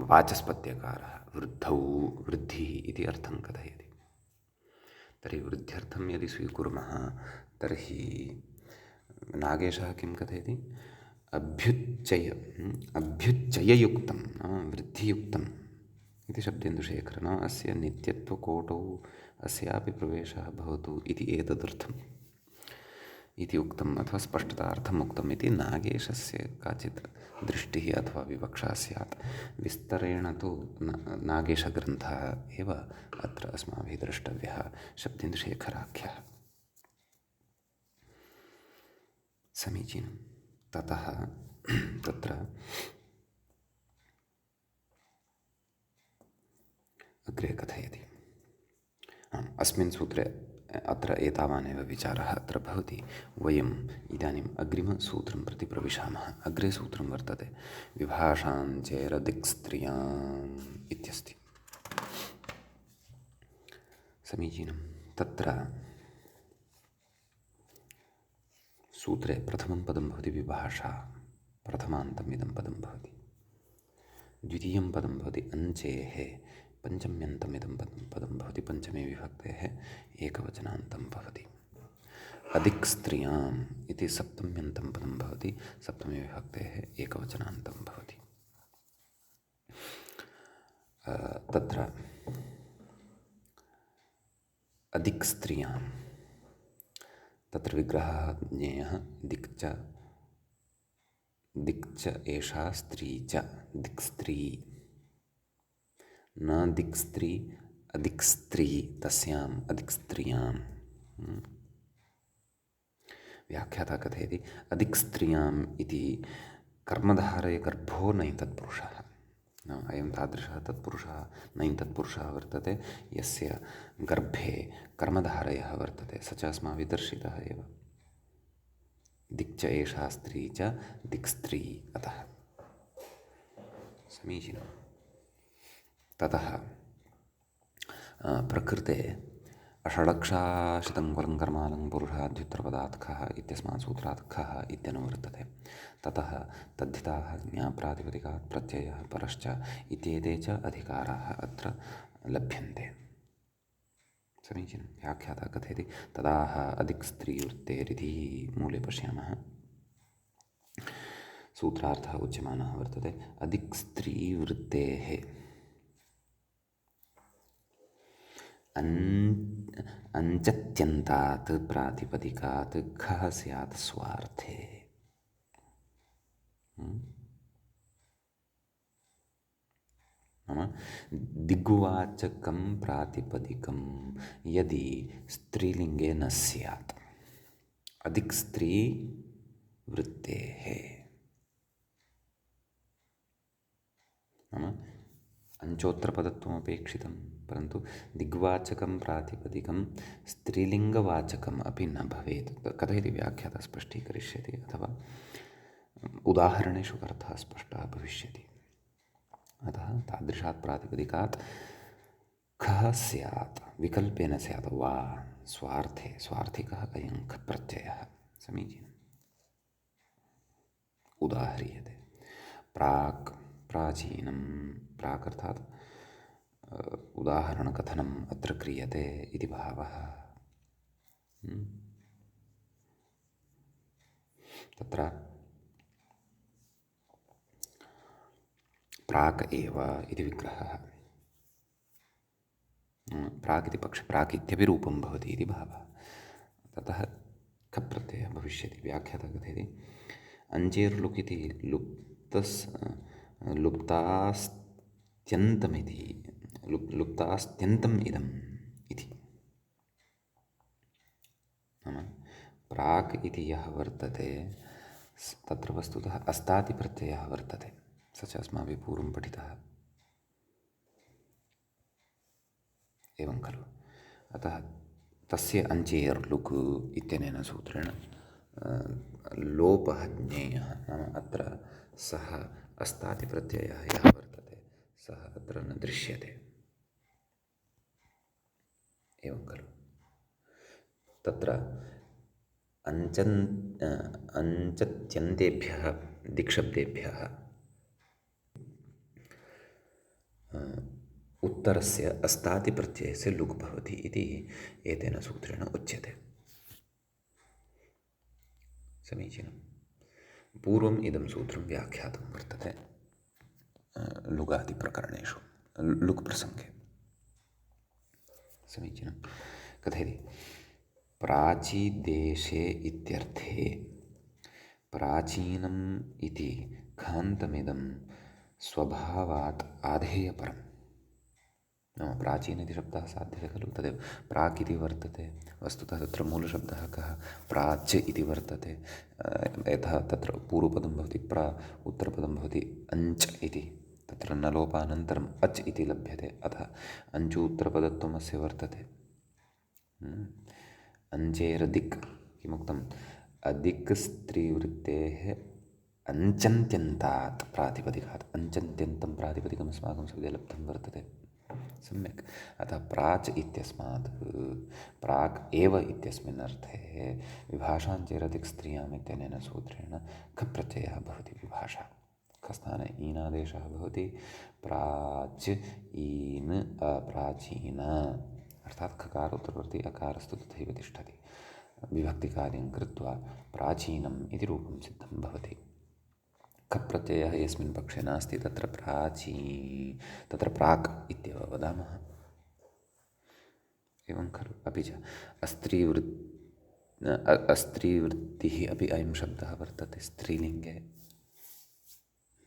वाचस्पत्यकारः वृद्धौ वृद्धिः इति अर्थं कथयति। तर्हि वृद्ध्यर्थं यदि स्वीकुर्मः तर्हि नागेशः किं कथयति अभ्युच्चययुक्तं नाम वृद्धियुक्तम् इति शब्देन्दुशेखर नाम अस्य नित्यत्वकोटौ अस्यापि प्रवेशः भवतु इति एतदर्थम् इति उक्तम् अथवा स्पष्टतार्थम् उक्तम् इति नागेशस्य काचित् दृष्टिः अथवा विवक्षा स्यात्। विस्तरेण तु नागेशग्रन्थः एव अत्र अस्माभिः द्रष्टव्यः शब्देन्दुशेखराख्यः। समीचीनं। ततः तत्र अग्रे कथयति। अस्मिन् सूत्रे अत्र एतावानेव विचारः अत्र भवति। वयम् इदानीम् अग्रिमसूत्रं प्रति प्रविशामः। अग्रे सूत्रं वर्तते विभाषां चेरदिक्स्त्रियाम् इत्यस्ति। समीचीनं। तत्र सूत्रे प्रथमं पदं भवति विभाषा, प्रथमान्तम् इदं पदं भवति। द्वितीयं पदं भवति अञ्चेः, पञ्चम्यन्तमिदं पदं भवति। पञ्चमे विभक्तेः एकवचनान्तं भवति। अदिक्स्त्रियाम् इति सप्तम्यन्तं पदं भवति। सप्तमे विभक्तेः एकवचनान्तं भवति। तत्र अदिक्स्त्रियां तत्र विग्रहः ज्ञेयः। दिक् च एषा स्त्री च दिक्स्त्री, न दिक्स्त्री अदिक्स्त्री तस्याम् अदिक्स्त्रियाम्। व्याख्याता कथयति अदिक्स्त्रियाम् इति कर्मधारये गर्भो नञ्तत्पुरुषः। अयं तादृशः तत्पुरुषः नञ्तत्पुरुषः वर्तते यस्य गर्भे कर्मधारयः वर्तते, स च अस्माभिः दर्शितः एव। दिक् च एषा स्त्री च दिक्स्त्री अतः। समीचीनं। ततः प्रकृते अषडक्षाशितं कुलं कर्मालं पुरुषाद्युत्तरपदात् खः इत्यस्मात् सूत्रात् खः इत्यनुवर्तते। ततः तद्धिताः ज्ञाप्रातिपदिकात् प्रत्ययः परश्च इत्येते च अधिकाराः अत्र लभ्यन्ते। समीचीनं। व्याख्याता कथयति तदाह अदिक्स्त्रीवृत्तेरिति मूले पश्यामः। सूत्रार्थः उच्यमानः वर्तते अदिक्स्त्रीवृत्तेः अञ्चत्यन्तात् प्रातिपदिकात् खः स्यात् स्वार्थे। नाम दिग्वाचकं प्रातिपदिकं यदि स्त्रीलिङ्गे न स्यात् अदिक्स्त्री वृत्तेः, नाम अञ्चोत्तरपदत्वमपेक्षितं परन्तु दिग्वाचकं प्रातिपदिकं स्त्रीलिङ्गवाचकम् अपि न भवेत्। कथयति व्याख्याता स्पष्टीकरिष्यति अथवा उदाहरणेषु अर्थः स्पष्टः भविष्यति। अतः तादृशात् प्रातिपदिकात् खः स्यात्, विकल्पेन स्यात् वा स्वार्थे, स्वार्थिकः अयं खः प्रत्ययः। समीचीनम्। उदाह्रियते प्राक्, प्राचीनं, प्राक् अर्थात् उदाहरणकथनम् अत्र क्रियते इति भावः। तत्र प्राक् एव इति विग्रहः। प्राक् इति पक्षे प्राक् इत्यपि रूपं भवति इति भावः। ततः खः प्रत्ययः भविष्यति। व्याख्याता कथयति अञ्चेर्लुक् इति लुप्तास्त्यन्तम् इदम् इति। नाम प्राक् इति यः वर्तते तत्र वस्तुतः अस्तातिप्रत्ययः वर्तते, स च अस्माभिः पूर्वं पठितः। एवं खलु। अतः तस्य अञ्चेर् लुक् इत्यनेन सूत्रेण लोपः ज्ञेयः। नाम अत्र सः अस्तातिप्रत्ययः यः वर्तते सः अत्र न दृश्यते। एवं खलु। तत्र अञ्चत्यन्तेभ्यः दिक्शब्देभ्यः उत्तरस्य अस्तातिप्रत्ययस्य लुक् भवति इति एतेन सूत्रेण उच्यते। समीचीनं। पूर्वम् इदं सूत्रं व्याख्यातं वर्तते लुगादिप्रकरणेषु, लुक् प्रसङ्गे। समीचीनं। कथयति प्राचीदेशे इत्यर्थे प्राचीनम् इति खान्तमिदं स्वभावात् आधेयपरम्। नाम प्राचीन इति शब्दः साध्यते खलु, तदेव प्राक् इति वर्तते। वस्तुतः तत्र मूलशब्दः कः, प्राच् इति वर्तते। यथा तत्र पूर्वपदं भवति प्रा, उत्तरपदं भवति अञ्च् इति, तत्र न लोपानन्तरम् अच् इति लभ्यते। अतः अञ्चु उत्तरपदत्वम् अस्य वर्तते। अञ्चेरदिक् किमुक्तम्, अदिक् स्त्रीवृत्तेः अञ्चन्त्यन्तात् प्रातिपदिकात्, अञ्चन्त्यन्तं प्रातिपदिकम् अस्माकं सविधे लब्धं वर्तते। सम्यक्। अतः प्राच् इत्यस्मात् प्राक् एव इत्यस्मिन् अर्थे विभाषाञ्चेरदिक् स्त्रियाम् इत्यनेन सूत्रेण खप्रत्ययः भवति। विभाषा खस्थाने ईनादेशः भवति। प्राच् ईन् अप्राचीन, अर्थात् खकारोत्तरवर्ती अकारस्तु तथैव तिष्ठति। विभक्तिकार्यं कृत्वा प्राचीनम् इति रूपं सिद्धं भवति। खप्रत्ययः यस्मिन् पक्षे नास्ति तत्र तत्र प्राक् इत्येव वदामः। एवं खलु। अपि च अस्त्रीवृत्तिः अपि अयं शब्दः वर्तते, स्त्रीलिङ्गे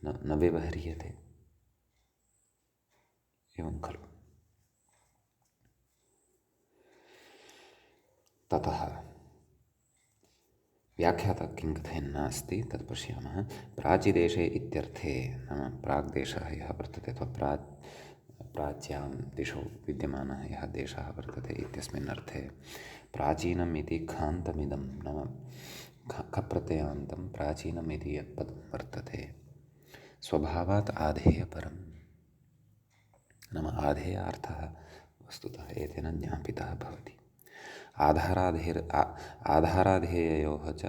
न व्यवह्रियते। एवं खलु। ततः व्याख्याता किं कथयन्नास्ति तत् पश्यामः। प्राचीदेशे इत्यर्थे नाम प्राग्देशः यः वर्तते अथवा प्राच्यां दिशो विद्यमानः यः देशः वर्तते इत्यस्मिन् अर्थे प्राचीनम् इति खान्तमिदं नाम खप्रत्ययान्तं प्राचीनम् इति यत् पदं वर्तते स्वभावात् आधेयपरं, नाम आधेयार्थः वस्तुतः एतेन ज्ञापितः भवति। आधाराधेययोः च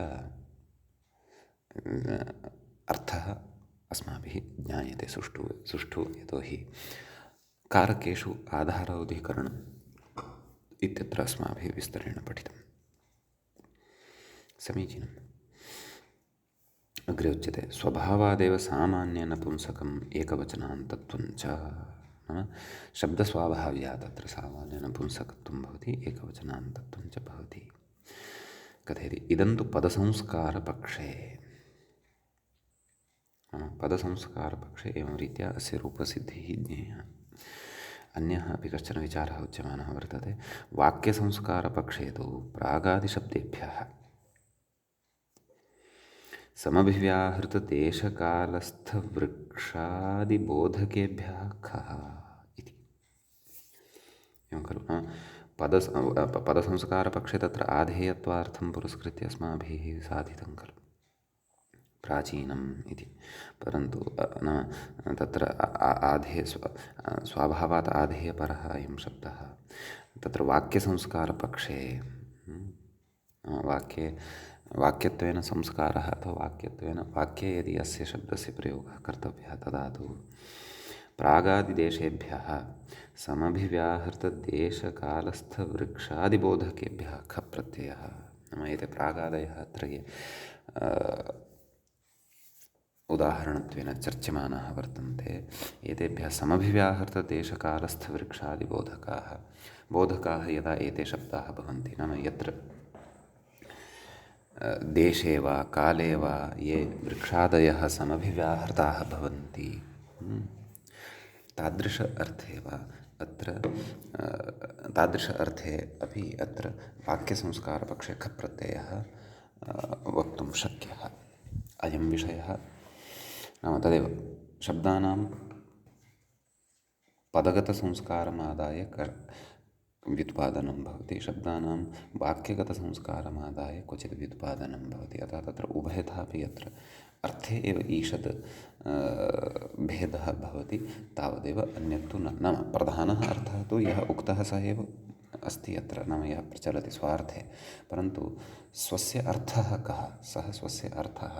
अर्थः अस्माभिः ज्ञायते सुष्ठु यतोहि कारकेषु आधारोऽधिकरणम् इत्यत्र अस्माभिः विस्तरेण पठितं। समीचीनम्। अग्रे उच्यते स्वभावादेव सामान्यनपुंसकम् एकवचनान्तत्वं च, नाम शब्दस्वाभाव्यात् तत्र सामान्यनपुंसकत्वं भवति, एकवचनान्तत्वं च भवति। कथयति इदं तु पदसंस्कारपक्षे, पदसंस्कारपक्षे एवं रीत्या अस्य रूपसिद्धिः ज्ञेयः। अन्यः अपि कश्चन विचारः उच्यमानः वर्तते। वाक्यसंस्कारपक्षे तु प्रागादिशब्देभ्यः समभिव्याहृतदेशकालस्थवृक्षादिबोधकेभ्यः खः इति। एवं खलु। पदसंस्कारपक्षे तत्र आधेयत्वार्थं पुरस्कृत्य अस्माभिः साधितं खलु प्राचीनम् इति। परन्तु तत्र स्वाभावात् आधेयपरः अयं शब्दः। तत्र वाक्यसंस्कारपक्षे वाक्यत्वेन संस्कारः अथवा वाक्ये यदि अस्य शब्दस्य प्रयोगः कर्तव्यः तदा तु प्रागादिदेशेभ्यः समभिव्याहृतदेशकालस्थवृक्षादिबोधकेभ्यः खप्रत्ययः, नाम एते प्रागादयः अत्र ये उदाहरणत्वेन चर्च्यमानाः वर्तन्ते, एतेभ्यः समभिव्याहृतदेशकालस्थवृक्षादिबोधकाः यदा एते शब्दाः भवन्ति, नाम यत्र देशे वा काले वा ये वृक्षादयः समभिव्याहृताः भवन्ति तादृश अर्थे वा अत्र तादृश अर्थे अपि अत्र वाक्यसंस्कारपक्षे खप्रत्ययः वक्तुं शक्यः। अयं विषयः नाम तदेव शब्दानां पदगतसंस्कारमादाय व्युत्पादनं भवति, शब्दानां वाक्यगतसंस्कारमादाय क्वचित् व्युत्पादनं भवति। अतः तत्र उभयथापि यत्र अर्थे एव ईषद् भेदः भवति तावदेव, अन्यत्तु न। नाम प्रधानः अर्थः तु यः उक्तः सः एव अस्ति अत्र, नाम यः प्रचलति स्वार्थे, परन्तु स्वस्य अर्थः कः, सः स्वस्य अर्थः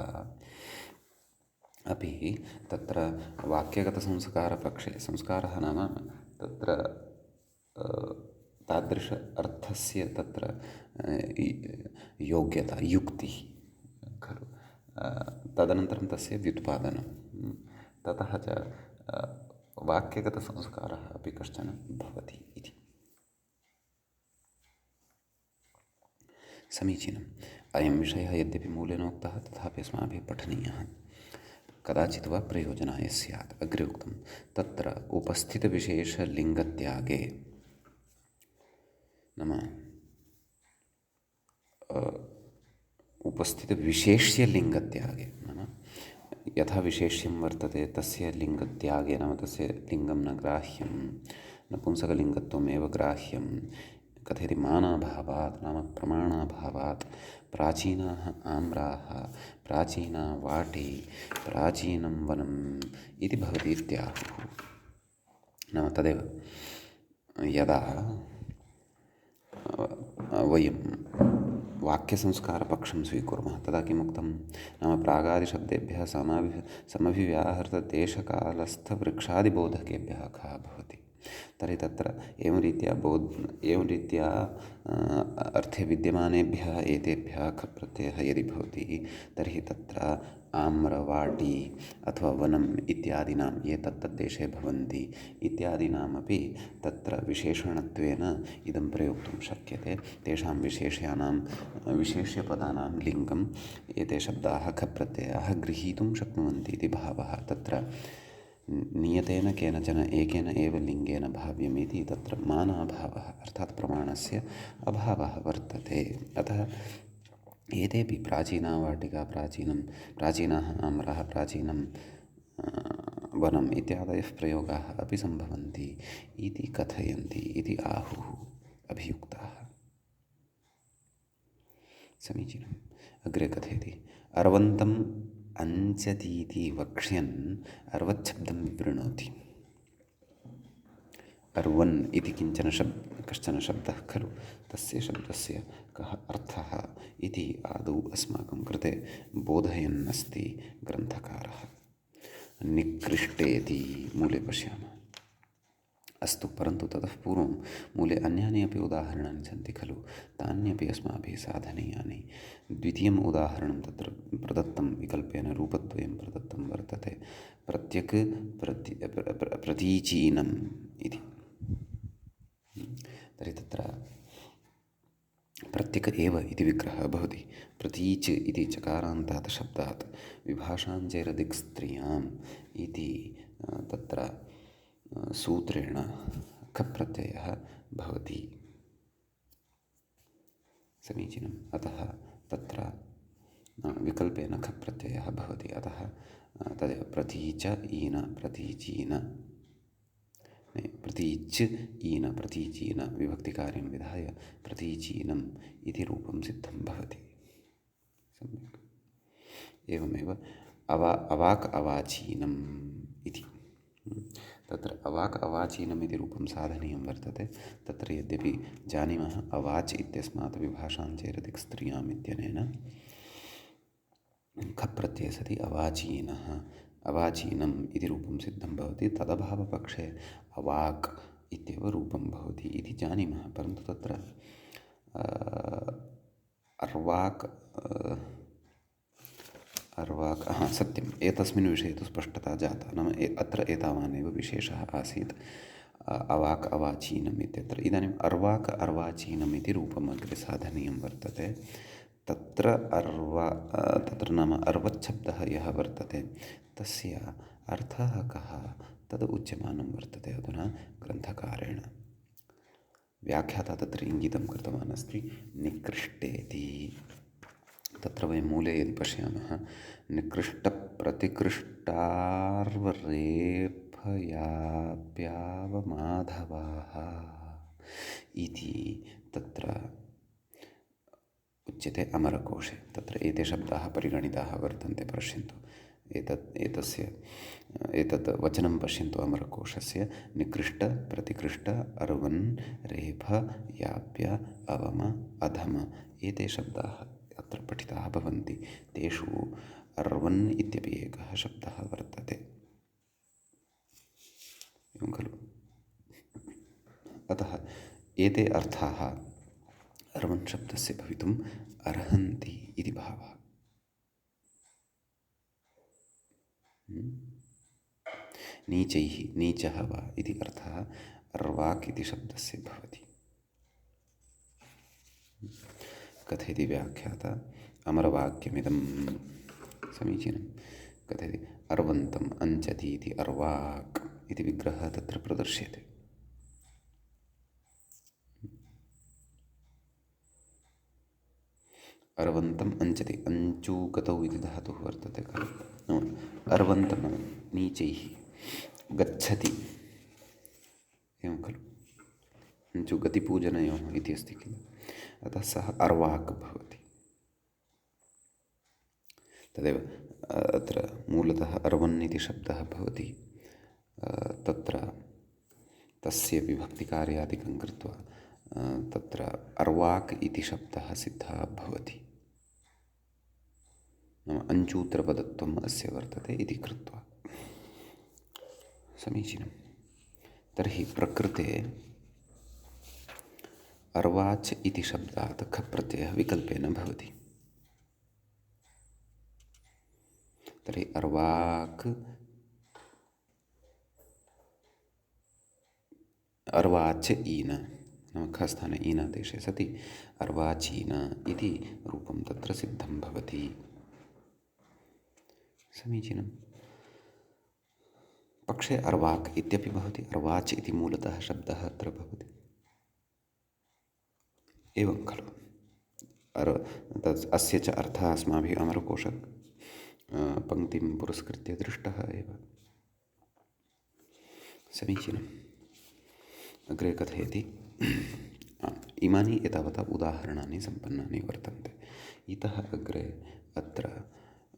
अपि तत्र वाक्यगतसंस्कारपक्षे, संस्कारः नाम तत्र तादृश अर्थस्य तत्र योग्यता, युक्तिः खलु, तदनन्तरं तस्य व्युत्पादनं, ततः च वाक्यगतसंस्कारः अपि कश्चन भवति इति। समीचीनम्। अयं विषयः यद्यपि मूलेनोक्तः तथापि अस्माभिः पठनीयः, कदाचित् वा प्रयोजनाय स्यात्। अग्रे उक्तं तत्र उपस्थितविशेषलिङ्गत्यागे, नाम उपस्थितविशेष्यलिङ्गत्यागे, नाम यथा विशेष्यं वर्तते तस्य लिङ्गत्यागे, नाम तस्य लिङ्गं न ग्राह्यं, नपुंसकलिङ्गत्वमेव ग्राह्यं, कथयति मानाभावात्, नाम प्रमाणाभावात्, प्राचीनाः आम्राः, प्राचीना वाटी, प्राचीनं वनम् इति भवति इत्याहुः। नाम तदेव यदा वयं वाक्यसंस्कारपक्षं स्वीकुर्मः तदा किमुक्तं, नाम प्रागादिशब्देभ्यः समभिव्याहृतदेशकालस्थवृक्षादिबोधकेभ्यः कः भवति। तर्हि तत्र एवं रीत्या अर्थे विद्यमानेभ्यः एतेभ्यः खप् प्रत्ययः यदि भवति तर्हि तत्र आम्रवाटी अथवा वनम् इत्यादीनां ये तत्तद्देशे भवन्ति इत्यादीनामपि तत्र विशेषणत्वेन इदं प्रयोक्तुं शक्यते। तेषां विशेष्यपदानां लिङ्गम् एते शब्दाः खप् प्रत्ययाः गृहीतुं शक्नुवन्ति इति भावः। तत्र नियतेन केनचन एकेन एव लिङ्गेन भाव्यमिति तत्र मानाभावः अर्थात् प्रमाणस्य अभावः वर्तते। अतः एतेपि प्राचीना वाटिका, प्राचीनाः आम्राः, प्राचीनं वनम् इत्यादयः प्रयोगाः अपि सम्भवन्ति इति कथयन्ति इति आहुः अभियुक्ताः। समीचीनम्। अग्रे कथयति अर्वन्तम् अञ्चतीति वक्ष्यन् अर्वच्छब्दं विवृणोति। अर्वन् इति कश्चन शब्दः खलु, तस्य शब्दस्य कः अर्थः इति आदौ अस्माकं कृते बोधयन्नस्ति ग्रन्थकारः। निकृष्टेति मूले पश्यामः। अस्तु, परन्तु ततः पूर्वं मूले अन्यानि अपि उदाहरणानि सन्ति खलु, तान्यपि अस्माभिः साधनीयानि। द्वितीयम् उदाहरणं तत्र प्रदत्तं विकल्पेन रूपद्वयं प्रदत्तं वर्तते, प्रत्यक् प्रतीचीनम् इति। तर्हि तत्र प्रत्यक् एव इति विग्रहः भवति, प्रतीच् इति चकारान्तात् शब्दात् विभाषाञ्चेरदिक्स्त्रियाम् इति तत्र सूत्रेण खप् प्रत्ययः भवति। समीचीनम्। अतः तत्र विकल्पेन खप् प्रत्ययः भवति, अतः तदेव प्रतीच ईन प्रतीचीन, प्रतीच् ईन प्रतीचीन विभक्तिकार्यं विधाय प्रतीचीनम् इति रूपं सिद्धं भवति। सम्यक्। एवमेव अवाक् अवाचीनम् इति, तत्र अवाक् अवाचीनम् इति रूपं साधनीयं वर्तते। तत्र यद्यपि जानीमः अवाच् इत्यस्मात् विभाषाञ्चेरदिक् स्त्रियाम् इत्यनेन खप् प्रत्यये सति अवाचीनः अवाचीनम् इति रूपं सिद्धं भवति, तदभावपक्षे अवाक् इत्येव रूपं भवति इति जानीमः। परन्तु तत्र अर्वाक् सत्यम्, एतस्मिन् विषये तु स्पष्टता जाता। नाम अत्र एतावानेव विशेषः आसीत् अवाक् अवाचीनम् इत्यत्र। इदानीम् अर्वाक् अर्वाचीनम् इति रूपम् अग्रे साधनीयं वर्तते। तत्र नाम अर्वच्छब्दः यः वर्तते तस्य अर्थः कः तद् उच्यमानं वर्तते अधुना ग्रन्थकारेण। व्याख्याता तत्र इङ्गितं कृतवान् अस्ति निकृष्टेति। तत्र वयं मूले यदि पश्यामः, निकृष्टप्रतिकृष्टार्वरेफयाप्यावमाधवाः इति तत्र उच्यते अमरकोशे। तत्र एते शब्दाः परिगणिताः वर्तन्ते। पश्यन्तु, एतत् वचनं पश्यन्तु अमरकोशस्य। निकृष्ट प्रतिकृष्ट अर्वन् रेफ याप्य अवम अधम, एते शब्दाः अत्र पठिताः भवन्ति। तेषु अर्वन् इत्यपि एकः शब्दः वर्तते, एवं खलु। अतः एते अर्थाः अर्वन् शब्दस्य भवितुम् अर्हन्ति इति भावः। नीचैः, नीचः वा इति अर्थः अर्वाक् इति शब्दस्य भवति। कथयति व्याख्याता, अमरवाक्यमिदं समीचीनं। कथयति अर्वन्तम् अञ्चति इति अर्वाक् इति विग्रहः तत्र प्रदर्श्यते। अर्वन्तम् अञ्चति, अञ्चूकतौ इति धातुः वर्तते खलु। अर्वन्तं नाम नीचैः गच्छति, एवं खलु। अञ्चु गतिपूजनयोः इति अस्ति किल, अतः सः अर्वाक् भवति। तदेव अत्र मूलतः अर्वन् इति शब्दः भवति। तत्र तस्य विभक्तिकार्यादिकं कृत्वा तत्र अर्वाक् इति शब्दः सिद्धः भवति। नाम अञ्चूत्रपदत्वम् अस्य वर्तते इति कृत्वा। समीचीनं। तर्हि प्रकृते अर्वाच् इति शब्दात् खप् प्रत्ययः विकल्पेन भवति। तर्हि अर्वाक् अर्वाच् ईन, नाम खस्थाने ईनादेशे सति अर्वाचीन इति रूपं तत्र सिद्धं भवति। समीचीनं। पक्षे अर्वाक् इत्यपि भवति। अर्वाच् इति मूलतः शब्दः अत्र भवति, एवं खलु। अस्य च अर्थः अस्माभिः अमरकोश पङ्क्तिं पुरस्कृत्य दृष्टः एव। समीचीनम्। अग्रे कथयति, इमानि एतावता उदाहरणानि सम्पन्नानि वर्तन्ते। इतः अग्रे अत्र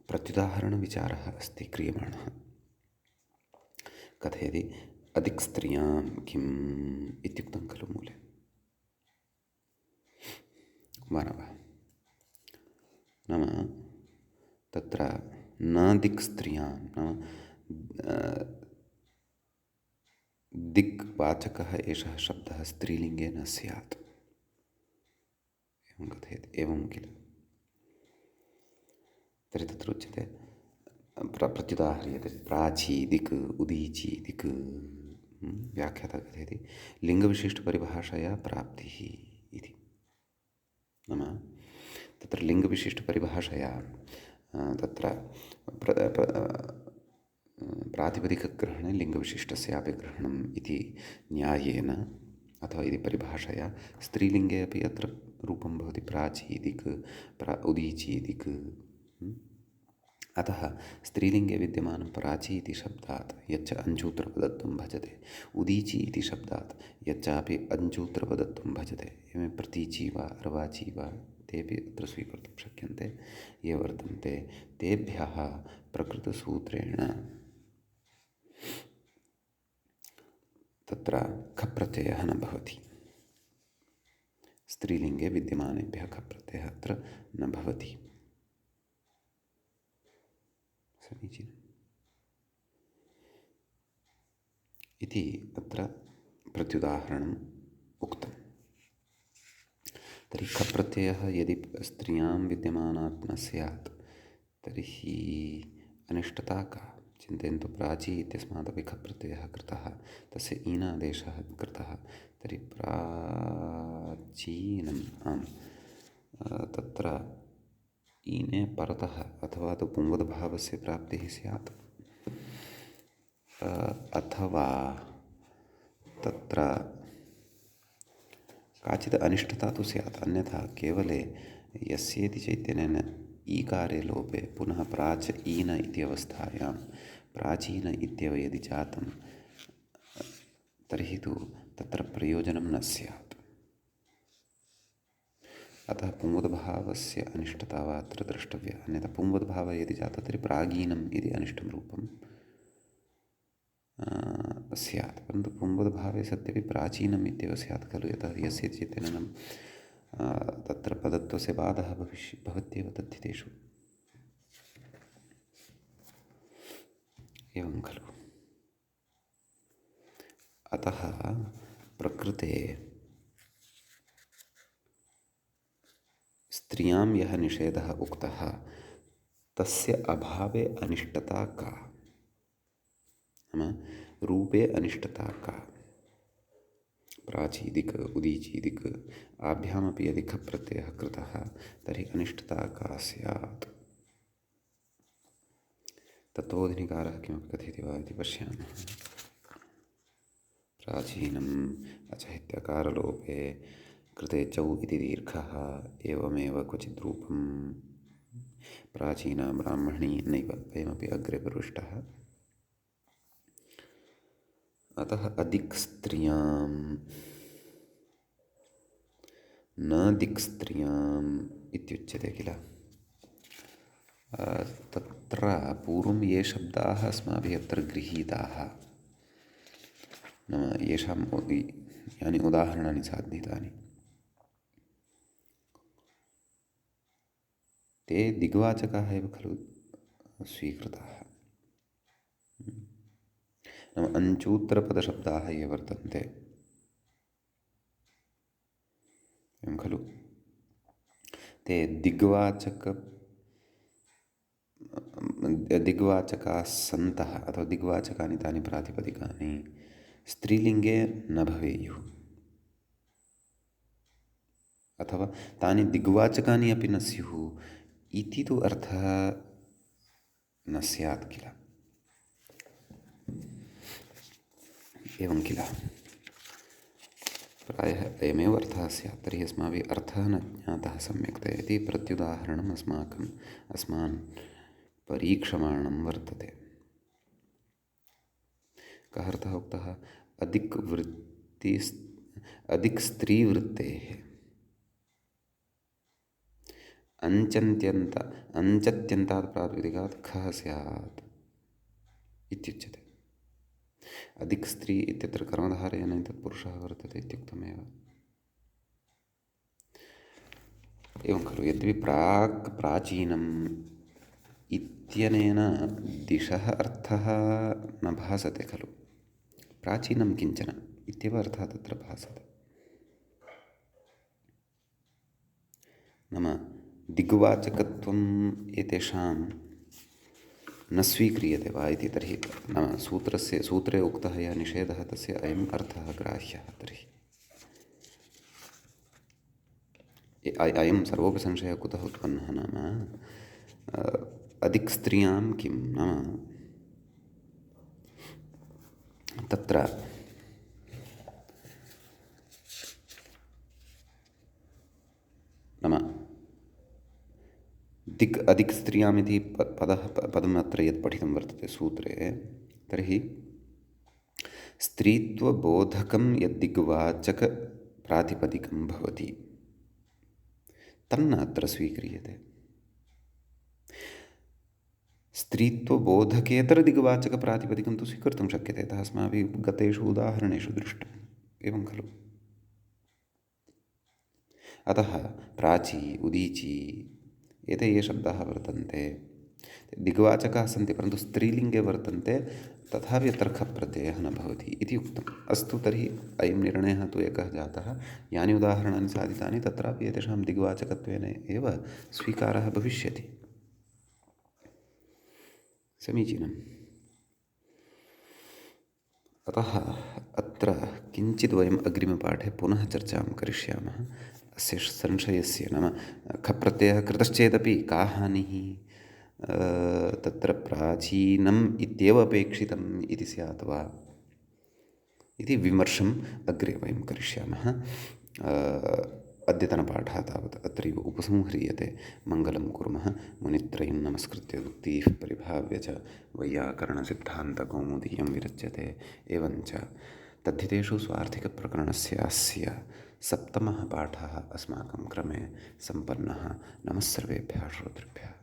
प्रत्युदाहरणविचारः अस्ति क्रियमाणः। कथयति अधिक्स्त्रियां किम् इत्युक्तं खलु मूले। मानवः नाम तत्र न दिक्स्त्रियां, नाम दिक्वाचकः एषः शब्दः स्त्रीलिङ्गे न स्यात्, एवं कथयति। एवं किल। तर्हि तत्र उच्यते, प्रत्युदाह्रियते, प्राची दिक् उदीची दिक्। व्याख्याता कथयति लिङ्गविशिष्टपरिभाषया प्राप्तिः इति। नाम तत्र लिङ्गविशिष्टपरिभाषया तत्र प्रातिपदिकग्रहणे लिङ्गविशिष्टस्यापि ग्रहणम् इति न्यायेन अथवा इति परिभाषया स्त्रीलिङ्गे अपि अत्र रूपं भवति प्राची दिक्, उदीची दिक्। अतः स्त्रीलिङ्गे विद्यमानं प्राची इति शब्दात् यच्च अञ्चूत्रपदत्वं भजते, उदीची इति शब्दात् यच्चापि अञ्चूत्रपदत्वं भजते, एवं प्रतीची वा अर्वाची वा तेपि अत्र स्वीकर्तुं शक्यन्ते। ये वर्तन्ते तेभ्यः प्रकृतसूत्रेण तत्र खप् प्रत्ययः न भवति। स्त्रीलिङ्गे विद्यमानेभ्यः खप् प्रत्ययः अत्र न भवति। समीचीनम् इति अत्र प्रत्युदाहरणम् उक्तम्। तर्हि खप् प्रत्ययः यदि स्त्रियां विद्यमानात् न स्यात् तर्हि अनिष्टता का? चिन्तयन्तु, प्राची इत्यस्मादपि खप् प्रत्ययः कृतः, तस्य ईनादेशः कृतः। तर्हि प्राचीनम्, आम्, तत्र ईने परतः अथवा तु पुंवद्भावस्य प्राप्तिः स्यात्, अथवा तत्र काचित् अनिष्टता तु स्यात्। अन्यथा केवले यस्येति चैतन्येन ईकारे लोपे पुनः प्राच ईन इति अवस्थायां प्राचीन इत्येव यदि जातं तर्हि तु तत्र प्रयोजनं न स्यात्। अतः पुंवद्भावस्य अनिष्टता वा अत्र द्रष्टव्या। अन्यथा पुंवद्भावः यदि जातः तर्हि प्रागीनम् इति अनिष्टं रूपं स्यात्। परन्तु पुंवद्भावे सत्यपि प्राचीनम् इत्येव स्यात् खलु। यतः यस्य चेतनं तत्र पदत्वस्य बाधः भवत्येव तद्धितेषु। एवं खलु। अतः प्रकृते स्त्रियां यः निषेधः उक्तः तस्य अभावे अनिष्टता का? नाम रूपे अनिष्टता का? प्राचीदिक् उदीचीदिक् आभ्यामपि यदि खप् प्रत्ययः कृतः तर्हि अनिष्टता का स्यात्? तत्त्वोऽधिनिकारः किमपि कथयति वा इति पश्यामः। प्राचीनम् अचहित्यकारलोपे कृते चौ इति दीर्घः एवमेव क्वचिद् रूपं प्राचीना ब्राह्मणी नैव अयमपि अग्रे प्रविष्टः। अतः अदिक् स्त्रियां न दिक् स्त्रियाम् इत्युच्यते किल। तत्र पूर्वं ये शब्दाः अस्माभिः अत्र गृहीताः, नाम येषां यानि उदाहरणानि साधितानि, ते दिग्वाचकाः एव खलु स्वीकृताः। नाम अञ्चूत्रपदशब्दाः ये वर्तन्ते, एवं खलु, ते दिग्वाचकाः सन्तः अथवा दिग्वाचकानि तानि प्रातिपदिकानि स्त्रीलिङ्गे न भवेयुः, अथवा तानि दिग्वाचकानि अपि न स्युः इति तु अर्थः न स्यात् किल। एवं किल। प्रायः अयमेव अर्थः स्यात्। तर्हि अस्माभिः अर्थः न ज्ञातः सम्यक्तया इति प्रत्युदाहरणम् अस्मान् परीक्षमाणं वर्तते। कः अर्थः उक्तः? अधिक् स्त्रीवृत्तेः अञ्चत्यन्तात् प्रातिपदिकात् खः स्यात् इत्युच्यते। अधिक् स्त्री इत्यत्र कर्मधारयेन तत्पुरुषः वर्तते इत्युक्तमेव। एवं खलु। यद्यपि प्राचीनम् इत्यनेन दिशः अर्थः न भासते खलु। प्राचीनं किञ्चन इत्येव अर्थः तत्र भासते। नाम दिग्वाचकत्वम् एतेषां न स्वीक्रियते वा इति। तर्हि नाम सूत्रे उक्तः यः निषेधः तस्य अयम् अर्थः ग्राह्यः। तर्हि अयं सर्वोपि संशयः कुतः उत्पन्नः? नाम अधिक् स्त्रियां किं नाम तत्र नाम अधिक् स्त्रियाम् इति पदम् अत्र यत् पठितं वर्तते सूत्रे, तर्हि स्त्रीत्वबोधकं यद्दिग्वाचकप्रातिपदिकं भवति तन्न अत्र स्वीक्रियते। स्त्रीत्वबोधकेतरदिग्वाचकप्रातिपदिकं तु स्वीकर्तुं शक्यते। यतः अस्माभिः गतेषु उदाहरणेषु दृष्टम्। एवं खलु। अतः प्राची उदीची एते ये शब्दाः वर्तन्ते दिग्वाचकाः सन्ति, परन्तु स्त्रीलिङ्गे वर्तन्ते, तथापि अत्र खप् प्रत्ययः न भवति इति उक्तम्। अस्तु, तर्हि अयं निर्णयः तु एकः जातः। यानि उदाहरणानि साधितानि तत्रापि एतेषां दिग्वाचकत्वेन एव स्वीकारः भविष्यति। समीचीनम्। अतः अत्र किञ्चित् वयम् अग्रिमपाठे पुनः चर्चां करिष्यामः अस्य संशयस्य। नाम खप् प्रत्ययः कृतश्चेदपि का हानिः? तत्र प्राचीनम् इत्येव अपेक्षितम् इति स्यात् वा इति विमर्शम् अग्रे वयं करिष्यामः। अद्यतनपाठः तावत् अत्रैव उपसंह्रियते। मङ्गलं कुर्मः मुनित्रयं नमस्कृत्य उक्तीः परिभाव्य च वैयाकरणसिद्धान्तकौमुदीयं विरच्यते। एवञ्च तद्धितेषु स्वार्थिकप्रकरणस्य अस्य सप्तमः पाठः अस्माकं क्रमे सम्पन्नः। नमः सर्वेभ्यः श्रोतृभ्यः।